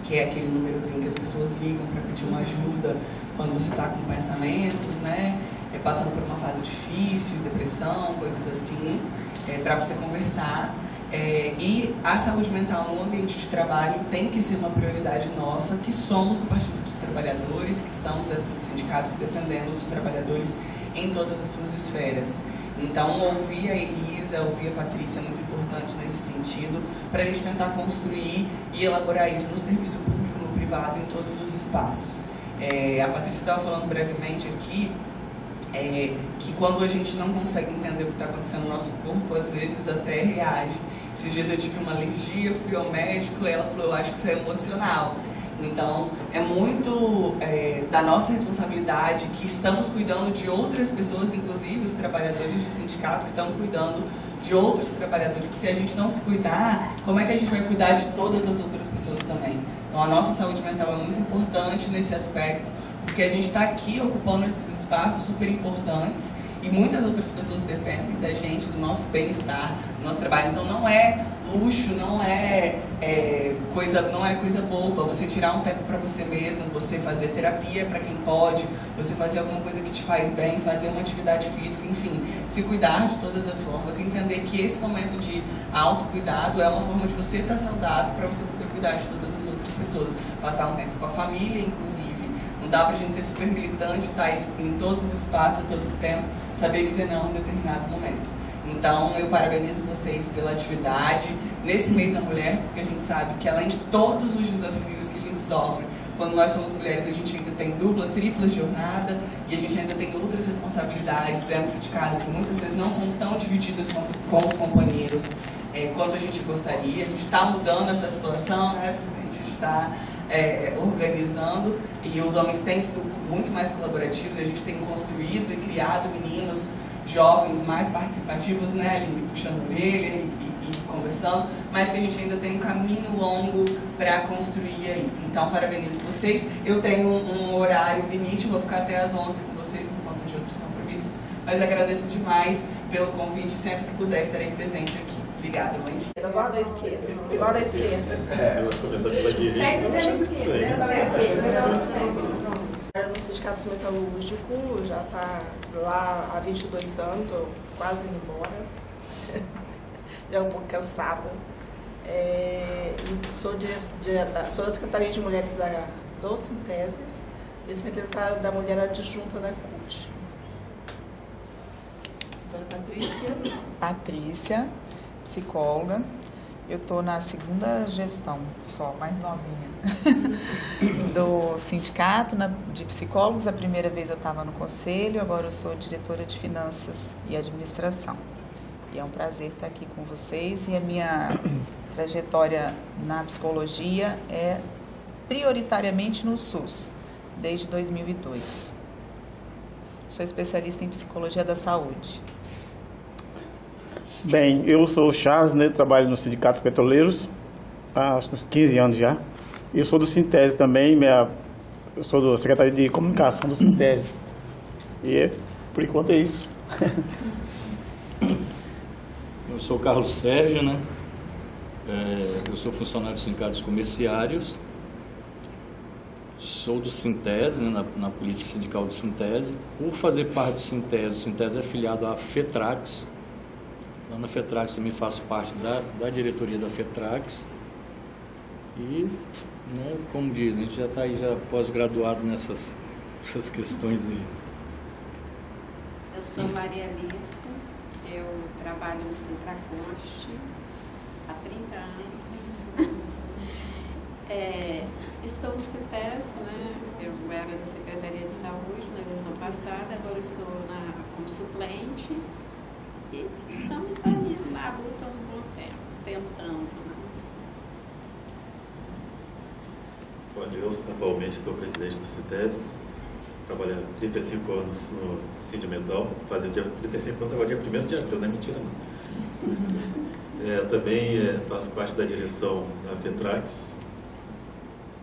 que é aquele númerozinho que as pessoas ligam para pedir uma ajuda quando você está com pensamentos, né? Passando por uma fase difícil, depressão, coisas assim, para você conversar. E a saúde mental no ambiente de trabalho tem que ser uma prioridade nossa, que somos o Partido dos Trabalhadores, que estamos dentro dos sindicatos que defendemos os trabalhadores em todas as suas esferas. Então, ouvir a Elisa, ouvir a Patrícia é muito importante nesse sentido, para a gente tentar construir e elaborar isso no serviço público, no privado, em todos os espaços. A Patrícia estava falando brevemente aqui, que quando a gente não consegue entender o que está acontecendo no nosso corpo, às vezes até reage. Esses dias eu tive uma alergia, fui ao médico e ela falou, eu acho que isso é emocional. Então, é muito da nossa responsabilidade que estamos cuidando de outras pessoas, inclusive os trabalhadores de sindicato que estão cuidando de outros trabalhadores, que se a gente não se cuidar, como é que a gente vai cuidar de todas as outras pessoas também? Então, a nossa saúde mental é muito importante nesse aspecto, porque a gente está aqui ocupando esses espaços super importantes e muitas outras pessoas dependem da gente, do nosso bem-estar, do nosso trabalho. Então não é luxo, não é coisa boba você tirar um tempo para você mesmo, você fazer terapia para quem pode, você fazer alguma coisa que te faz bem, fazer uma atividade física, enfim, se cuidar de todas as formas, entender que esse momento de autocuidado é uma forma de você estar saudável para você poder cuidar de todas as outras pessoas, passar um tempo com a família, inclusive. Não dá pra gente ser super militante, estar em todos os espaços, a todo tempo, saber dizer não em determinados momentos. Então, eu parabenizo vocês pela atividade nesse mês da mulher, porque a gente sabe que além de todos os desafios que a gente sofre, quando nós somos mulheres, a gente ainda tem dupla, tripla jornada e a gente ainda tem outras responsabilidades dentro de casa que muitas vezes não são tão divididas com os companheiros quanto a gente gostaria. A gente está mudando essa situação, né? A gente está organizando e os homens têm sido muito mais colaborativos. A gente tem construído e criado meninos jovens mais participativos, né, Aline, puxando a orelha e conversando, mas que a gente ainda tem um caminho longo para construir aí. Então, parabenizo vocês. Eu tenho um horário limite, vou ficar até às 11 com vocês por conta de outros compromissos, mas agradeço demais pelo convite, sempre que puder estarei presente aqui. Obrigada, bom dia. Eu gosto da esquerda. Eu gosto da esquerda. Vamos começar pela direita. Sempre pela esquerda. No Sindicato Metalúrgico, já está lá há 22 anos, estou quase indo embora. Já um pouco cansada. Sou da Secretaria de Mulheres do Sinteses e secretária da Mulher Adjunta da CUT. Patrícia, psicóloga. Eu estou na segunda gestão, só, mais novinha, do sindicato de psicólogos. A primeira vez eu estava no conselho, agora eu sou diretora de finanças e administração. E é um prazer estar aqui com vocês. E a minha trajetória na psicologia é prioritariamente no SUS, desde 2002. Sou especialista em psicologia da saúde. Bem, eu sou o Charles, né, trabalho nos sindicatos petroleiros há uns 15 anos já. Eu sou do Sintese também, eu sou da Secretaria de Comunicação do Sintese. E, por enquanto, é isso. Eu sou o Carlos Sérgio, né? Eu sou funcionário de sindicatos comerciários. Sou do Sintese, né, na política sindical do Sintese. Por fazer parte do Sintese, o Sintese é afiliado à FETRAX. Então, na FETRAX também faço parte da diretoria da FETRAX. E, né, como diz, a gente já está aí já pós-graduado nessas questões aí. Eu sou Maria Alice, eu trabalho no Sintraconste há 30 anos. Estou no CITES, né? Eu era da Secretaria de Saúde na eleição passada, agora estou como suplente. E estamos aí na luta há um bom tempo, tentando. Né? Sou Adilson, atualmente estou presidente do CITES. Trabalhei há 35 anos no Sindimetal, fazia 35 anos, agora dia 1º de abril, não é mentira não. Também faço parte da direção da FETRAX.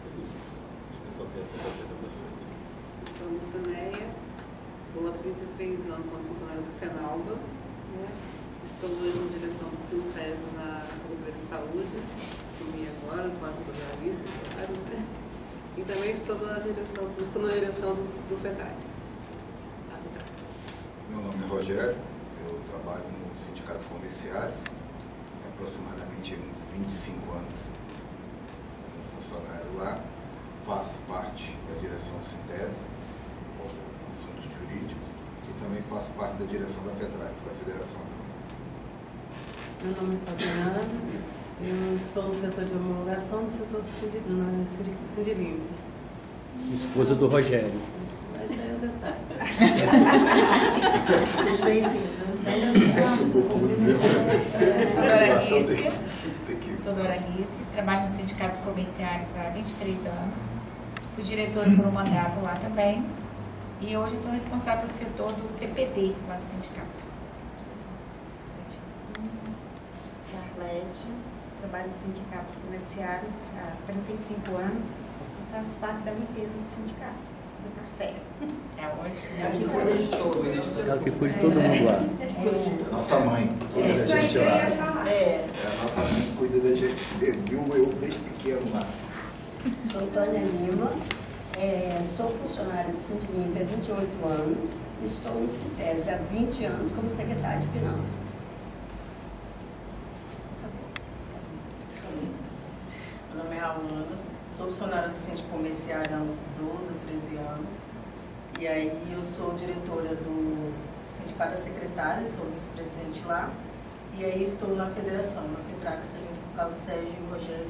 É isso. Acho que só tem essas apresentações. Eu sou a Missaneia, estou há 33 anos como funcionária do Senalba. Né? Estou hoje na direção do Sintese na Secretaria de Saúde, assumi agora, com a ajuda da Alice, né? E também estou na direção do FETRAX. Meu nome é Rogério, eu trabalho no Sindicato dos Comerciários, aproximadamente uns 25 anos como funcionário lá, faço parte da direção do Sintese, assuntos jurídicos, e também faço parte da direção da FETRAX, da Federação também. Meu nome é Fabiana, eu estou no setor de homologação do setor do Sindirinho. Esposa do Rogério. Esse aí é o detalhe. Seja bem-vinda. Sou Dora Alice, trabalho nos sindicatos comerciários há 23 anos. Fui diretora por um mandato lá também. E hoje sou responsável pelo setor do CPD lá do sindicato. Sou a Arlete, trabalho nos sindicatos comerciários há 35 anos e faço parte da limpeza do sindicato, do café. É ótimo. Ela que cuida de todo mundo lá. A nossa mãe cuida da gente lá. A nossa mãe cuida da gente, viu eu desde pequeno lá. Sou Antônia Lima, sou funcionária de Sindilimpa há 28 anos, estou no Sintese há 20 anos como secretária de Finanças. Meu nome é Alana, sou funcionária do Sindicato Comerciário há uns 12 a 13 anos. E aí eu sou diretora do Sindicato das Secretárias, sou vice-presidente lá. E aí estou na federação, na FETRAX, junto com o Carlos Sérgio e o Rogério.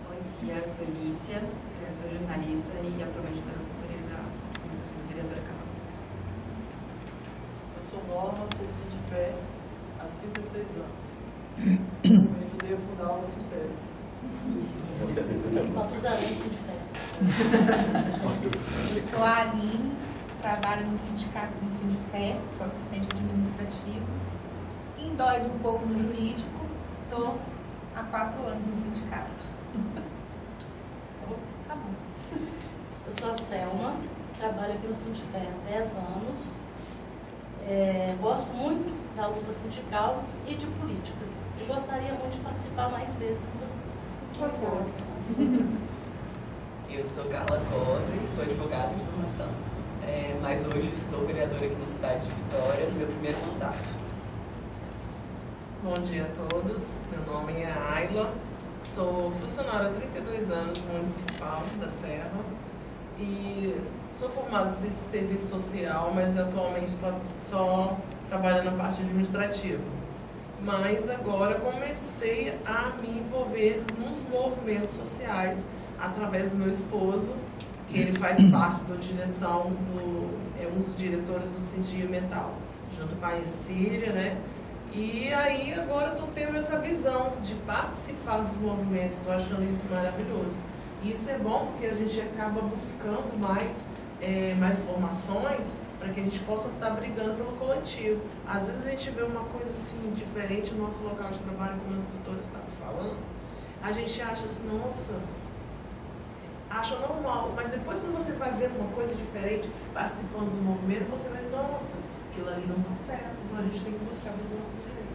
Bom dia, eu sou Lícia, eu sou jornalista e atualmente estou na assessoria da vereadora Carlos. Eu sou nova, sou do Sindifé há 36 anos. Eu ajudei a fundar o Sintese. Quantos anos no Sindifé? Eu sou a Aline, trabalho no sindicato do Sindifé, sou assistente administrativo. Indóido um pouco no jurídico, estou há 4 anos no sindicato. Tá bom. Eu sou a Selma, trabalho aqui no Sindifé há 10 anos. Gosto muito da luta sindical e de política. E gostaria muito de participar mais vezes com vocês. Por favor. Eu sou Carla Cosi, sou advogada de formação. mas hoje estou vereadora aqui na cidade de Vitória, no meu primeiro mandato. Bom dia a todos, meu nome é Ayla, sou funcionária há 32 anos municipal da Serra e sou formada em serviço social, mas atualmente só trabalho na parte administrativa. Mas agora comecei a me envolver nos movimentos sociais através do meu esposo, que ele faz parte da direção um dos diretores do Sindia Metal, junto com a Ercília, né? E aí agora estou tendo essa visão de participar dos movimentos, estou achando isso maravilhoso. E isso é bom porque a gente acaba buscando mais informações para que a gente possa estar brigando pelo coletivo. Às vezes a gente vê uma coisa assim diferente no nosso local de trabalho, como as doutoras estavam falando, a gente acha assim, nossa, acha normal, mas depois quando você vai vendo uma coisa diferente, participando dos movimentos, você vai, nossa, aquilo ali não está certo, então a gente tem que buscar os nossos direitos.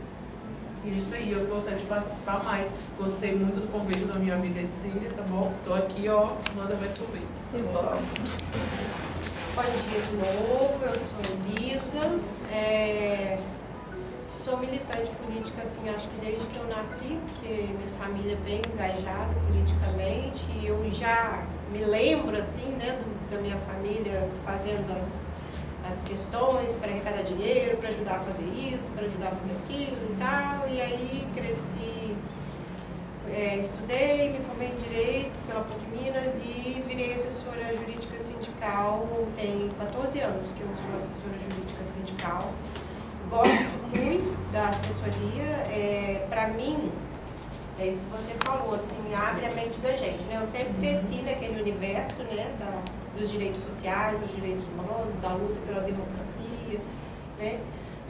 E isso aí, eu gostaria de participar mais. Gostei muito do convite da minha amiga Cília, tá bom? Estou aqui, ó, manda mais convites. Tá bom? Bom dia de novo, eu sou Elisa, sou militante política, assim, acho que desde que eu nasci, porque minha família é bem engajada politicamente, e eu já me lembro, assim, né, da minha família fazendo as questões para arrecadar dinheiro, para ajudar a fazer isso, para ajudar a fazer aquilo e tal, e aí cresci, estudei, me formei em Direito pela PUC Minas e virei assessora jurídica sindical, tem 14 anos que eu sou assessora jurídica sindical. Gosto muito da assessoria, para mim, é isso que você falou, assim, abre a mente da gente, né? Eu sempre cresci naquele universo, né, dos direitos sociais, dos direitos humanos, da luta pela democracia, né?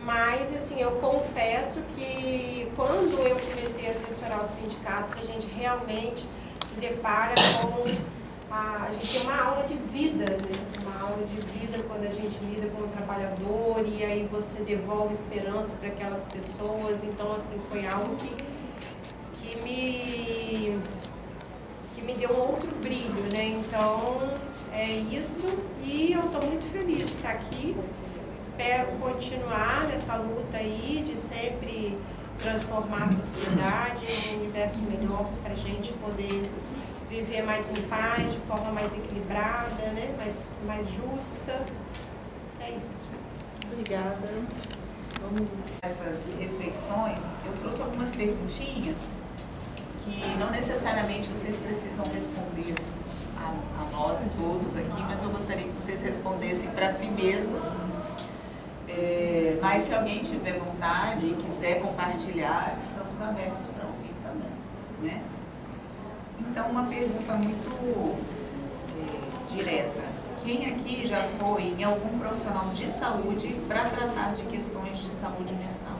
Mas, assim, eu confesso que quando eu comecei a assessorar os sindicatos, a gente realmente se depara com... A gente tem uma aula de vida, né? Uma aula de vida quando a gente lida com o trabalhador e aí você devolve esperança para aquelas pessoas. Então, assim, foi algo que me deu um outro brilho, né? Então, é isso. E eu estou muito feliz de estar aqui. Espero continuar nessa luta aí de sempre transformar a sociedade em um universo melhor para a gente poder viver mais em paz, de forma mais equilibrada, né? mais justa. É isso. Obrigada. Vamos essas reflexões. Eu trouxe algumas perguntinhas que não necessariamente vocês precisam responder a nós todos aqui, mas eu gostaria que vocês respondessem para si mesmos. Mas se alguém tiver vontade e quiser compartilhar, estamos abertos para ouvir também, né? Então, uma pergunta muito direta. Quem aqui já foi em algum profissional de saúde para tratar de questões de saúde mental?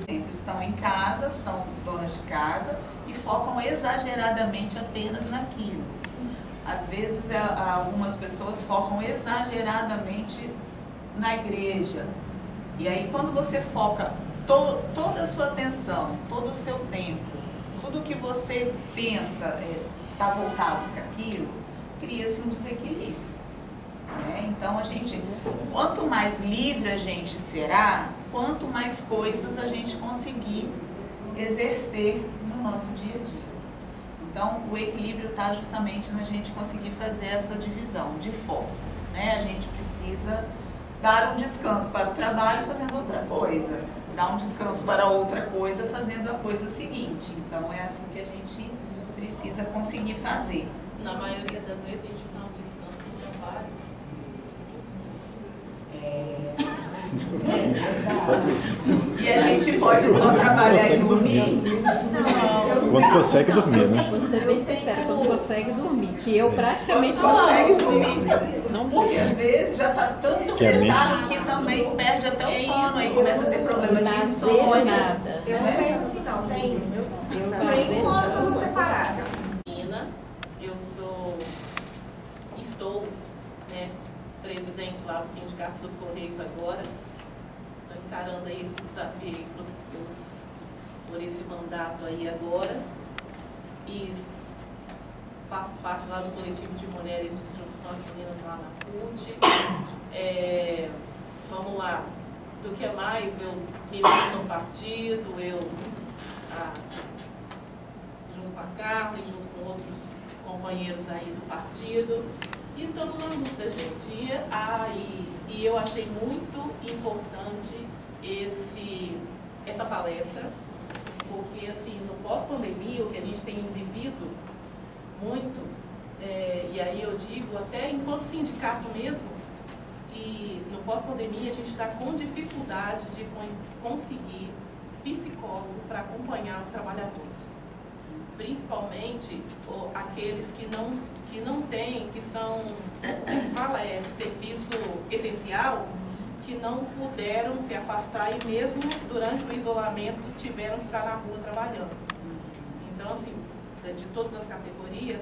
Sempre estão em casa, são donas de casa e focam exageradamente apenas naquilo. Às vezes, algumas pessoas focam exageradamente na igreja. E aí, quando você foca toda a sua atenção, todo o seu tempo, tudo que você pensa está voltado para aquilo, cria-se um desequilíbrio. Né? Então, quanto mais livre a gente será, quanto mais coisas a gente conseguir exercer no nosso dia a dia. Então, o equilíbrio está justamente na gente conseguir fazer essa divisão de foco. Né? A gente precisa dar um descanso para o trabalho fazendo outra coisa, dar um descanso para outra coisa fazendo a coisa seguinte. Então, é assim que a gente precisa conseguir fazer. Na maioria das vezes, a gente dá um descanso no trabalho. E a gente pode só trabalhar e dormir? Não, quando consegue dormir, né? Vou ser bem sincera, quando consegue dormir, que eu praticamente não consegue dormir. Não, porque às vezes já está tão estressado que também perde até o sono, aí começa a ter problema de insônia. Eu não penso assim, não. Tem um ano para você parar. Eu estou, né, presidente lá do Sindicato dos Correios agora. Estou encarando aí esse desafio por esse mandato aí agora. E faço parte lá do coletivo de mulheres junto com as meninas lá na CUT. Vamos lá, do que mais? Eu milito no partido, junto com a Carla e junto com outros companheiros aí do partido. E estamos na luta, gente. E eu achei muito importante essa palestra, porque assim, no pós-pandemia, o que a gente tem vivido muito, e aí eu digo até enquanto sindicato mesmo, que no pós-pandemia a gente está com dificuldade de conseguir psicólogo para acompanhar os trabalhadores, principalmente aqueles que não têm, que são, serviço essencial, que não puderam se afastar e mesmo durante o isolamento tiveram que estar na rua trabalhando. Então, assim, de todas as categorias,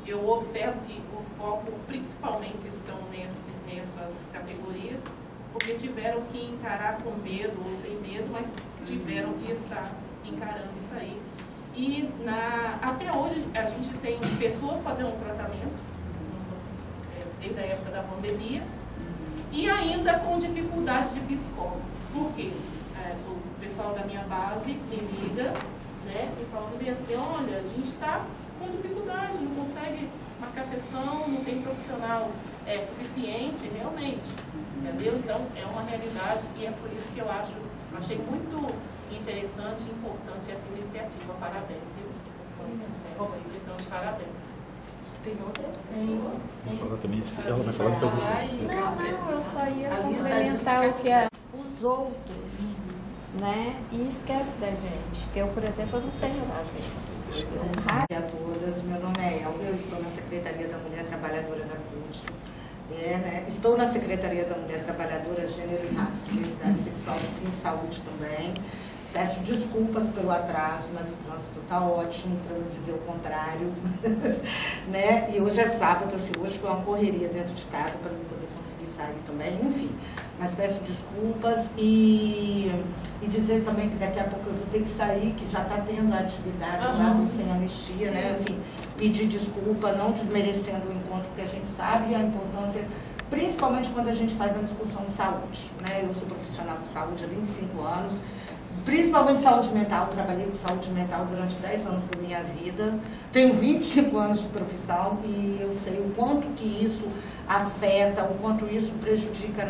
eu observo que o foco principalmente estão nessas categorias, porque tiveram que encarar com medo ou sem medo, mas tiveram que estar encarando isso aí. E até hoje a gente tem pessoas fazendo tratamento, desde a época da pandemia, e ainda com dificuldade de psicólogo. Por quê? O pessoal da minha base me liga, né, e fala assim, olha, a gente está com dificuldade, não consegue marcar sessão, não tem profissional suficiente, realmente. Entendeu? Então, é uma realidade e é por isso que eu achei muito interessante e importante essa iniciativa. Parabéns, viu? Então, de parabéns. Tem outra pessoa? Vamos falar também. Ela vai falar depois. Não, eu só ia complementar o que é os outros, né? E esquece da gente. Eu, por exemplo, eu não tenho nada. Bom dia a todas, meu nome é Elga, eu estou na Secretaria da Mulher Trabalhadora da CUT. Estou na Secretaria da Mulher Trabalhadora, Gênero e Raça, Diversidade Sexual e Sim Saúde também. Peço desculpas pelo atraso, mas o trânsito está ótimo, para não dizer o contrário. Né? E hoje é sábado, assim, hoje foi uma correria dentro de casa para não poder conseguir sair também, enfim. Mas peço desculpas e dizer também que daqui a pouco eu vou ter que sair, que já está tendo a atividade lá do Sem Anistia, né? Assim, pedir desculpa, não desmerecendo o encontro, porque a gente sabe a importância, principalmente quando a gente faz uma discussão de saúde, né? Eu sou profissional de saúde há 25 anos, principalmente saúde mental, trabalhei com saúde mental durante 10 anos da minha vida, tenho 25 anos de profissão e eu sei o quanto que isso afeta, o quanto isso prejudica a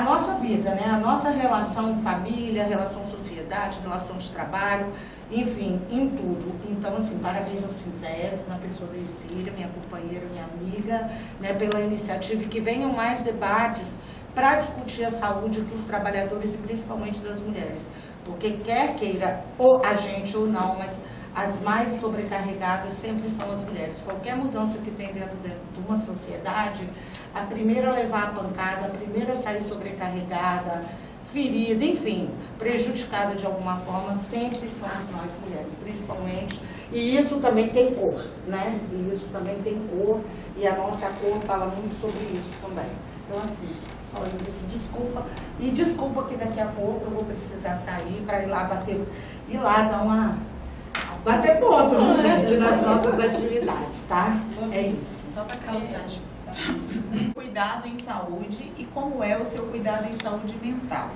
nossa vida, né? A nossa relação família, relação sociedade, relação de trabalho, enfim, em tudo. Então, assim, parabéns ao Sinteses, na pessoa da Isíria, minha companheira, minha amiga, né, pela iniciativa e que venham mais debates para discutir a saúde dos trabalhadores e principalmente das mulheres. Porque quer queira ou a gente ou não, mas as mais sobrecarregadas sempre são as mulheres. Qualquer mudança que tem dentro de uma sociedade, a primeira a levar a pancada, a primeira a sair sobrecarregada, ferida, enfim, prejudicada de alguma forma, sempre somos nós mulheres, principalmente. E isso também tem cor, né? E isso também tem cor, e a nossa cor fala muito sobre isso também. Então, assim, só isso, desculpa. E desculpa que daqui a pouco eu vou precisar sair para ir lá bater ponto, né, gente, nas nossas atividades, tá? É isso. Só para calçar. Cuidado em saúde e como é o seu cuidado em saúde mental.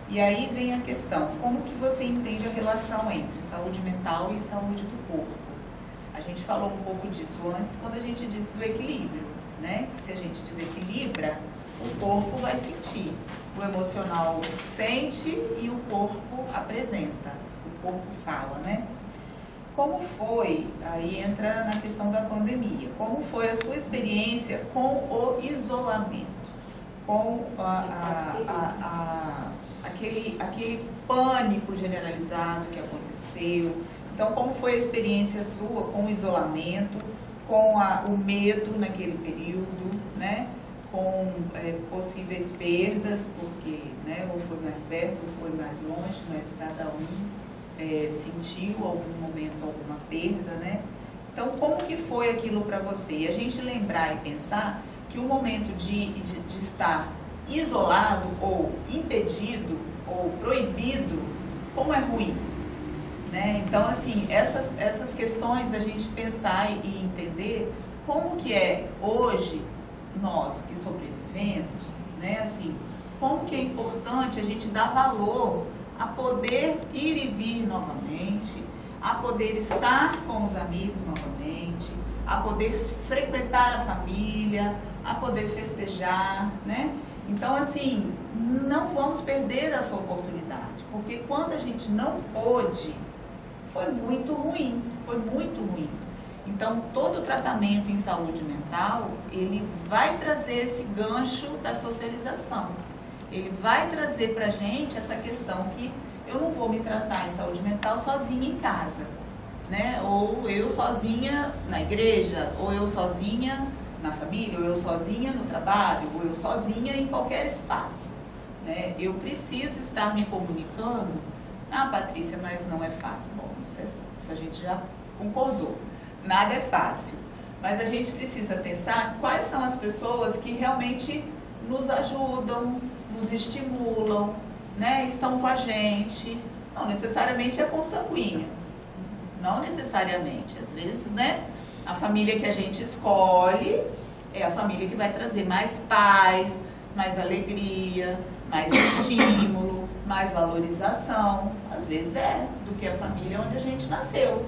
E aí vem a questão, como que você entende a relação entre saúde mental e saúde do corpo? A gente falou um pouco disso antes, quando a gente disse do equilíbrio, né? Que se a gente desequilibra, o corpo vai sentir. O emocional sente e o corpo apresenta, o corpo fala, né? Como foi, aí entra na questão da pandemia, como foi a sua experiência com o isolamento, com aquele pânico generalizado que aconteceu? Então, como foi a experiência sua com o isolamento, com o medo naquele período, né? Com possíveis perdas, porque, né, ou foi mais perto ou foi mais longe, mas cada um sentiu algum momento alguma perda, né? Então, como que foi aquilo para você? E a gente lembrar e pensar que o momento de estar isolado ou impedido ou proibido, como é ruim, né? Então, assim, essas questões da gente pensar e entender como que é hoje, nós que sobrevivemos, né, assim, como que é importante a gente dar valor a poder ir e vir novamente, a poder estar com os amigos novamente, a poder frequentar a família, a poder festejar, né? Então, assim, não vamos perder essa oportunidade, porque quando a gente não pôde, foi muito ruim, foi muito ruim. Então, todo tratamento em saúde mental, ele vai trazer esse gancho da socialização. Ele vai trazer pra gente essa questão que eu não vou me tratar em saúde mental sozinha em casa, né? Ou eu sozinha na igreja, ou eu sozinha na família, ou eu sozinha no trabalho, ou eu sozinha em qualquer espaço, né? Eu preciso estar me comunicando. Ah, Patrícia, mas não é fácil. Bom, isso a gente já concordou. Nada é fácil. Mas a gente precisa pensar quais são as pessoas que realmente nos ajudam, nos estimulam, né? Estão com a gente. Não necessariamente é consanguíneo. Não necessariamente. Às vezes, né? A família que a gente escolhe é a família que vai trazer mais paz, mais alegria, mais estímulo, mais valorização. Às vezes do que a família onde a gente nasceu.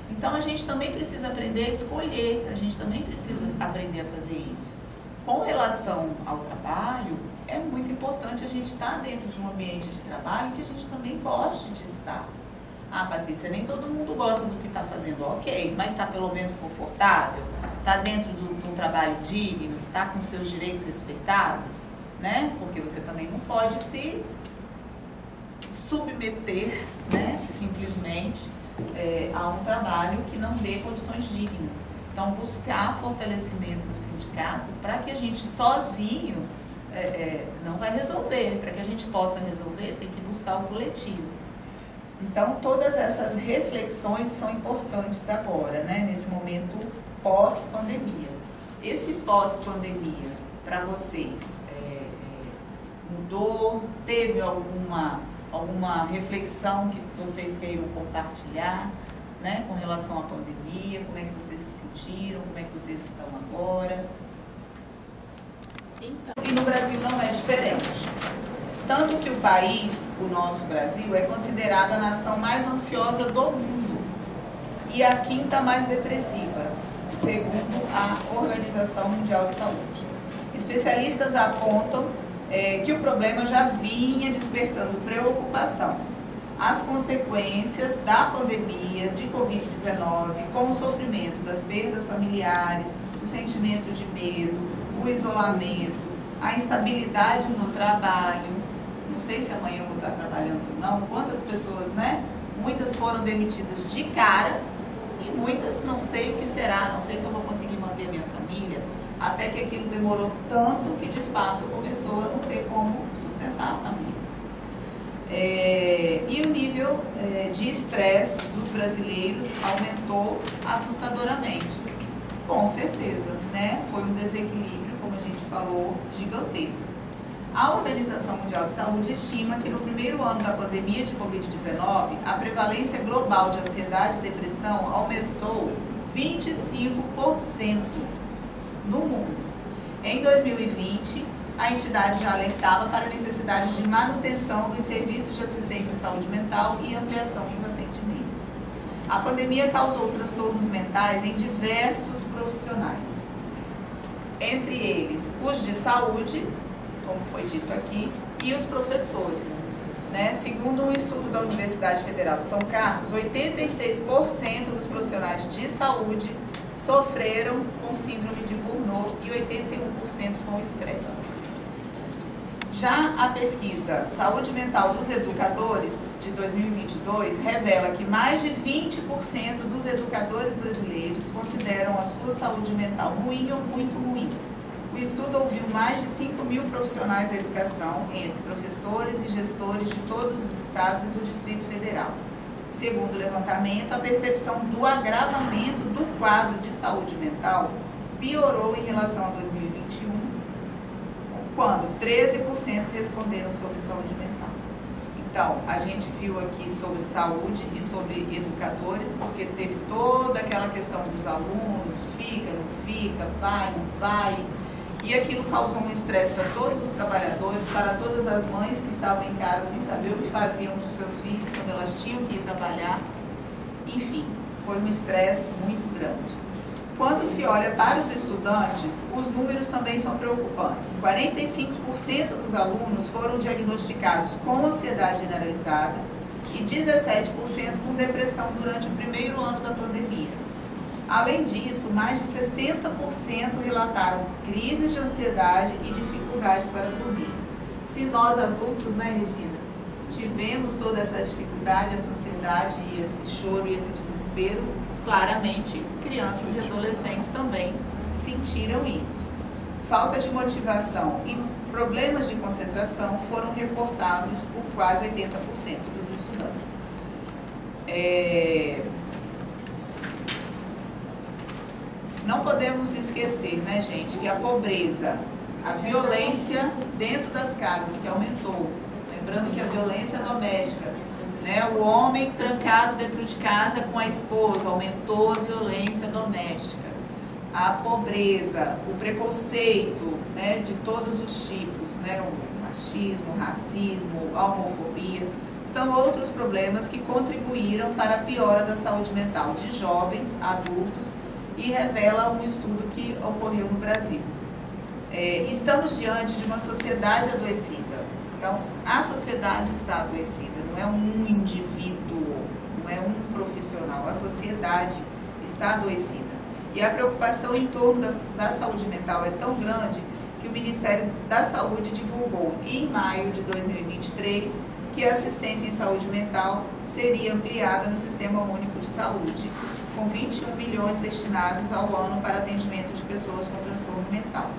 Então a gente também precisa aprender a escolher, a gente também precisa aprender a fazer isso. Com relação ao trabalho, é muito importante a gente estar dentro de um ambiente de trabalho que a gente também goste de estar. Ah, Patrícia, nem todo mundo gosta do que está fazendo, ok, mas está pelo menos confortável? Está dentro de um trabalho digno? Está com seus direitos respeitados? Né? Porque você também não pode se submeter, né, simplesmente a um trabalho que não dê condições dignas. Então, buscar fortalecimento no sindicato para que a gente sozinho não vai resolver. Para que a gente possa resolver, tem que buscar o coletivo. Então, todas essas reflexões são importantes agora, né, nesse momento pós-pandemia. Esse pós-pandemia, para vocês, mudou? Teve alguma reflexão que vocês queiram compartilhar, né, com relação à pandemia? Como é que vocês se sentiram? Como é que vocês estão agora? Então, e no Brasil não é diferente. Tanto que o nosso Brasil, é considerada a nação mais ansiosa do mundo e a quinta mais depressiva, segundo a Organização Mundial de Saúde. Especialistas apontam que o problema já vinha despertando preocupação. As consequências da pandemia de Covid-19, com o sofrimento das perdas familiares, o sentimento de medo, o isolamento, a instabilidade no trabalho. Não sei se amanhã eu vou estar trabalhando ou não. Quantas pessoas, né? Muitas foram demitidas de cara e muitas não sei o que será, não sei se eu vou conseguir manter minha família. Até que aquilo demorou tanto que, de fato, começou a não ter como sustentar a família. E o nível de estresse dos brasileiros aumentou assustadoramente. Com certeza, né? Foi um desequilíbrio, como a gente falou, gigantesco. A Organização Mundial de Saúde estima que no primeiro ano da pandemia de Covid-19, a prevalência global de ansiedade e depressão aumentou 25%. No mundo. Em 2020, a entidade já alertava para a necessidade de manutenção dos serviços de assistência à saúde mental e ampliação dos atendimentos. A pandemia causou transtornos mentais em diversos profissionais, entre eles os de saúde, como foi dito aqui, e os professores. Né? Segundo um estudo da Universidade Federal de São Carlos, 86% dos profissionais de saúde sofreram com síndrome de Burnout e 81% com estresse. Já a pesquisa Saúde Mental dos Educadores de 2022 revela que mais de 20% dos educadores brasileiros consideram a sua saúde mental ruim ou muito ruim. O estudo ouviu mais de 5.000 profissionais da educação, entre professores e gestores de todos os estados e do Distrito Federal. Segundo o levantamento, a percepção do agravamento do quadro de saúde mental piorou em relação a 2021, quando 13% responderam sobre saúde mental. Então, a gente viu aqui sobre saúde e sobre educadores, porque teve toda aquela questão dos alunos, fica, não fica, vai, não vai. E aquilo causou um estresse para todos os trabalhadores, para todas as mães que estavam em casa sem saber o que faziam dos seus filhos quando elas tinham que ir trabalhar. Enfim, foi um estresse muito grande. Quando se olha para os estudantes, os números também são preocupantes. 45% dos alunos foram diagnosticados com ansiedade generalizada e 17% com depressão durante o primeiro ano da pandemia. Além disso, mais de 60% relataram crises de ansiedade e dificuldade para dormir. Se nós adultos, né, Regina, tivemos toda essa dificuldade, essa ansiedade, e esse choro e esse desespero, claramente crianças e adolescentes também sentiram isso. Falta de motivação e problemas de concentração foram reportados por quase 80% dos estudantes. Não podemos esquecer, né, gente, que a pobreza, a violência dentro das casas, que aumentou. Lembrando que a violência doméstica, né, o homem trancado dentro de casa com a esposa, aumentou a violência doméstica. A pobreza, o preconceito, né, de todos os tipos, né, o machismo, o racismo, a homofobia, são outros problemas que contribuíram para a piora da saúde mental de jovens, adultos, e revela um estudo que ocorreu no Brasil. Estamos diante de uma sociedade adoecida. Então, a sociedade está adoecida, não é um indivíduo, não é um profissional, a sociedade está adoecida. E a preocupação em torno da saúde mental é tão grande que o Ministério da Saúde divulgou em maio de 2023 que a assistência em saúde mental seria ampliada no Sistema Único de Saúde, com 21 milhões destinados ao ano para atendimento de pessoas com transtorno mental.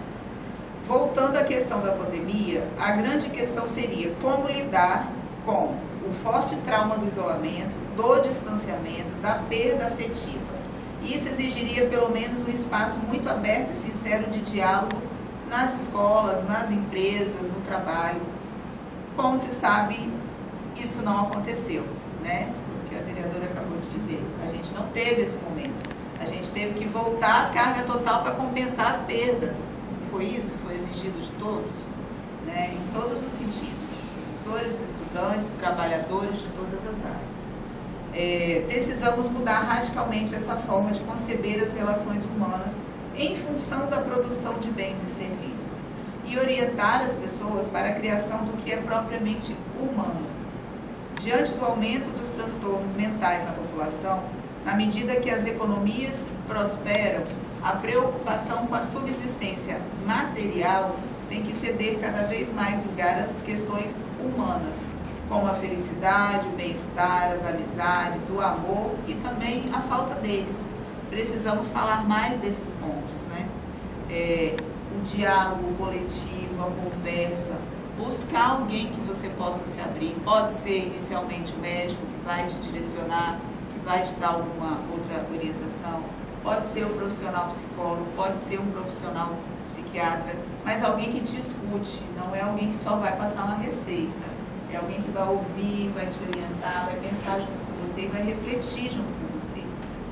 Voltando à questão da pandemia, a grande questão seria como lidar com o forte trauma do isolamento, do distanciamento, da perda afetiva. Isso exigiria pelo menos um espaço muito aberto e sincero de diálogo nas escolas, nas empresas, no trabalho. Como se sabe, isso não aconteceu, né? O que a vereadora acabou de dizer. A gente não teve esse momento. A gente teve que voltar à carga total para compensar as perdas. Foi isso que foi exigido de todos, né? Em todos os sentidos. Professores, estudantes, trabalhadores de todas as áreas. Precisamos mudar radicalmente essa forma de conceber as relações humanas em função da produção de bens e serviços e orientar as pessoas para a criação do que é propriamente humano. Diante do aumento dos transtornos mentais na população, na medida que as economias prosperam, a preocupação com a subsistência material tem que ceder cada vez mais lugar às questões humanas, como a felicidade, o bem-estar, as amizades, o amor e também a falta deles. Precisamos falar mais desses pontos, né? O diálogo coletivo, a conversa, buscar alguém que você possa se abrir. Pode ser inicialmente o médico que vai te direcionar, que vai te dar alguma outra orientação. Pode ser um profissional psicólogo, pode ser um profissional psiquiatra, mas alguém que te escute, não é alguém que só vai passar uma receita. É alguém que vai ouvir, vai te orientar, vai pensar junto com você e vai refletir junto com você,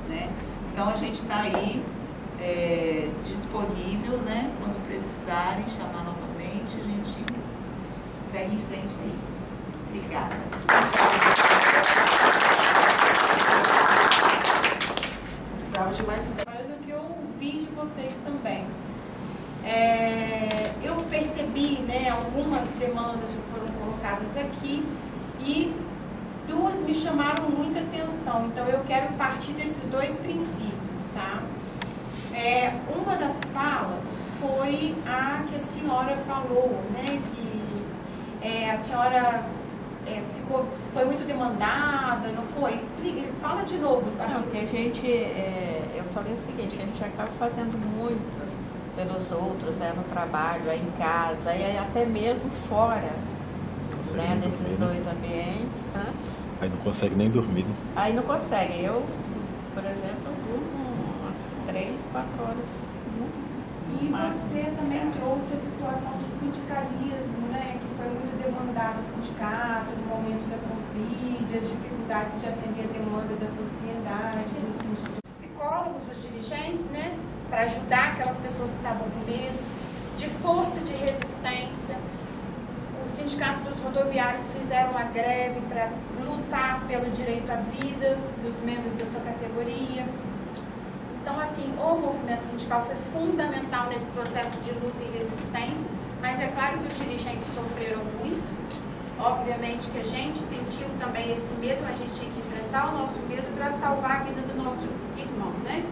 né? Então, a gente está aí disponível, né? Quando precisarem, chamar novamente, a gente segue em frente aí. Obrigada. Precisava de mais tempo do que eu ouvi de vocês também. Eu percebi, né, algumas demandas que foram colocadas aqui e duas me chamaram muita atenção. Então, eu quero partir desses dois princípios, tá? Uma das falas foi a que a senhora falou, né, que a senhora foi muito demandada, não foi? Explique, fala de novo. Não, que a gente, eu falei o seguinte, que a gente acaba fazendo muito pelos outros, no trabalho, em casa, e até mesmo fora, né, desses dois ambientes. Tá? Aí não consegue nem dormir. Né? Aí não consegue. Eu, por exemplo, durmo umas 3, 4 horas. E você também trouxe a situação do sindicalismo, né, que foi foi muito demandado o sindicato no momento da Covid, as dificuldades de atender a demanda da sociedade, dos psicólogos, os dirigentes, né, para ajudar aquelas pessoas que estavam com medo, de força de resistência. O Sindicato dos Rodoviários fizeram uma greve para lutar pelo direito à vida dos membros da sua categoria. Então, assim, o movimento sindical foi fundamental nesse processo de luta e resistência, mas é claro que os dirigentes sofreram muito. Obviamente que a gente sentiu também esse medo, mas a gente tinha que enfrentar o nosso medo para salvar a vida do nosso irmão, né?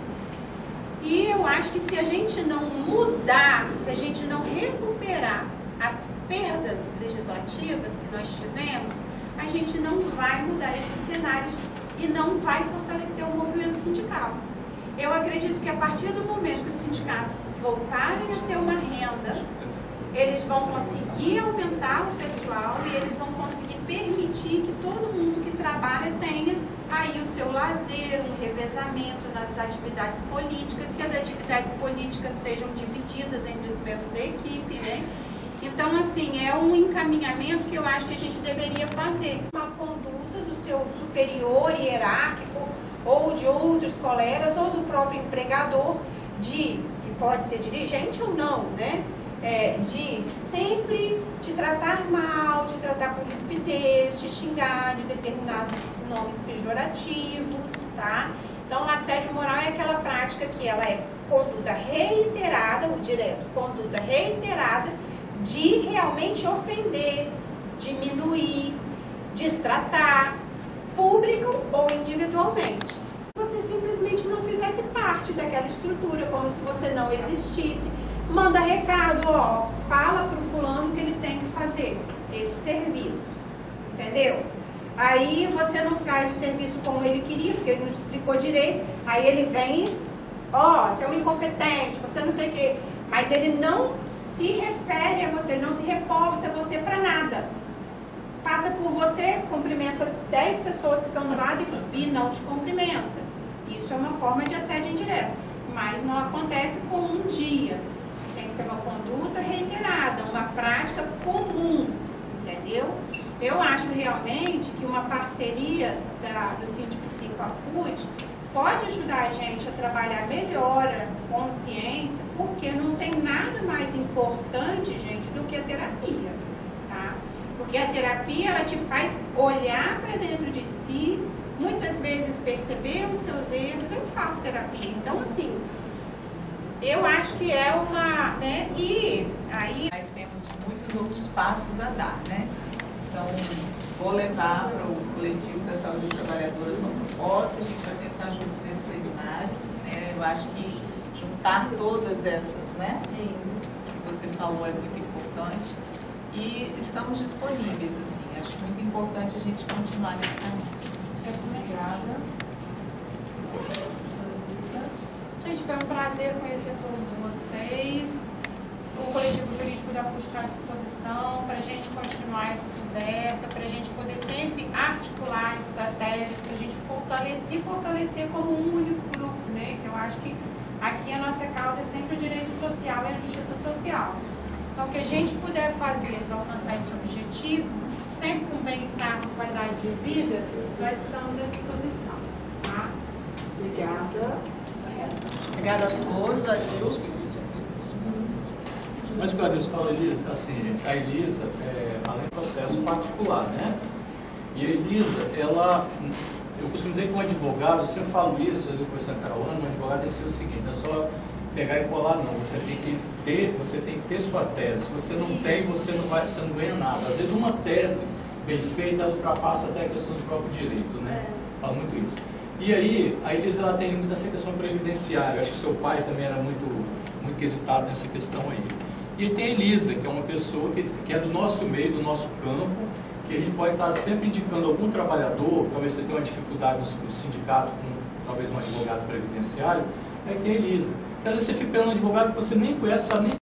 E eu acho que se a gente não mudar, se a gente não recuperar as perdas legislativas que nós tivemos, a gente não vai mudar esses cenários e não vai fortalecer o movimento sindical. Eu acredito que a partir do momento que os sindicatos voltarem a ter uma renda, eles vão conseguir aumentar o pessoal e eles vão conseguir permitir que todo mundo que trabalha tenha aí o seu lazer, um revezamento nas atividades políticas, que as atividades políticas sejam divididas entre os membros da equipe, né? Então, assim, é um encaminhamento que eu acho que a gente deveria fazer. Uma conduta do seu superior hierárquico, ou de outros colegas, ou do próprio empregador, e pode ser dirigente ou não, né? De sempre te tratar mal, te tratar com rispidez, te xingar de determinados nomes pejorativos, tá? Então, o assédio moral é aquela prática que ela é conduta reiterada, o direto, conduta reiterada, de realmente ofender, diminuir, destratar, público ou individualmente. Você simplesmente não fizesse parte daquela estrutura, como se você não existisse. Manda recado, ó, fala pro fulano que ele tem que fazer esse serviço, entendeu? Aí você não faz o serviço como ele queria, porque ele não te explicou direito, aí ele vem, ó, você é um incompetente, você não sei o quê, mas ele não se refere a você, ele não se reporta a você para nada. Passa por você, cumprimenta 10 pessoas que estão do lado e não te cumprimenta. Isso é uma forma de assédio indireto, mas não acontece com um dia. Tem que ser uma conduta reiterada, uma prática comum, entendeu? Eu acho realmente que uma parceria do Sindipsi com a CUT pode ajudar a gente a trabalhar melhor a consciência, porque não tem nada mais importante, gente, do que a terapia, tá? Porque a terapia, ela te faz olhar para dentro de si, muitas vezes perceber os seus erros. Eu faço terapia, então assim, eu acho que é uma, né, e aí... Nós temos muitos outros passos a dar, né? Então, vou levar para o coletivo da saúde dos trabalhadores uma proposta, a gente vai pensar juntos nesse seminário, né? Eu acho que juntar todas essas, né? Sim. Que você falou é muito importante. E estamos disponíveis, assim, acho muito importante a gente continuar nesse caminho. Obrigada. Gente, foi um prazer conhecer todos vocês. O coletivo jurídico da CUT está à disposição para a gente continuar essa conversa, para a gente poder sempre articular estratégias, para a gente fortalecer como um único grupo, né? Que eu acho que aqui a nossa causa é sempre o direito social e a justiça social. Então, o que a gente puder fazer para alcançar esse objetivo, sempre com bem-estar, com qualidade de vida, nós estamos à disposição. Tá? Obrigada. Obrigada a todos, a Gilson. Mas o que a Deus fala, Elisa, assim, gente, a Elisa, além do processo particular, né? E a Elisa, ela, eu costumo dizer que um advogado, eu sempre falo isso, às vezes eu conversando com a Carolina, um advogado tem que ser o seguinte, não é só pegar e colar, não. Você tem que ter sua tese. Se você não tem, você não ganha nada. Às vezes uma tese bem feita, ela ultrapassa até a questão do próprio direito, né? Fala muito isso. E aí, a Elisa, ela tem muito essa questão previdenciária. Acho que seu pai também era muito quesitado nessa questão aí. E tem a Elisa, que é uma pessoa que é do nosso meio, do nosso campo, que a gente pode estar sempre indicando algum trabalhador, talvez você tenha uma dificuldade no sindicato com talvez um advogado previdenciário, aí tem a Elisa. Às vezes você fica pegando um advogado que você nem conhece, sabe nem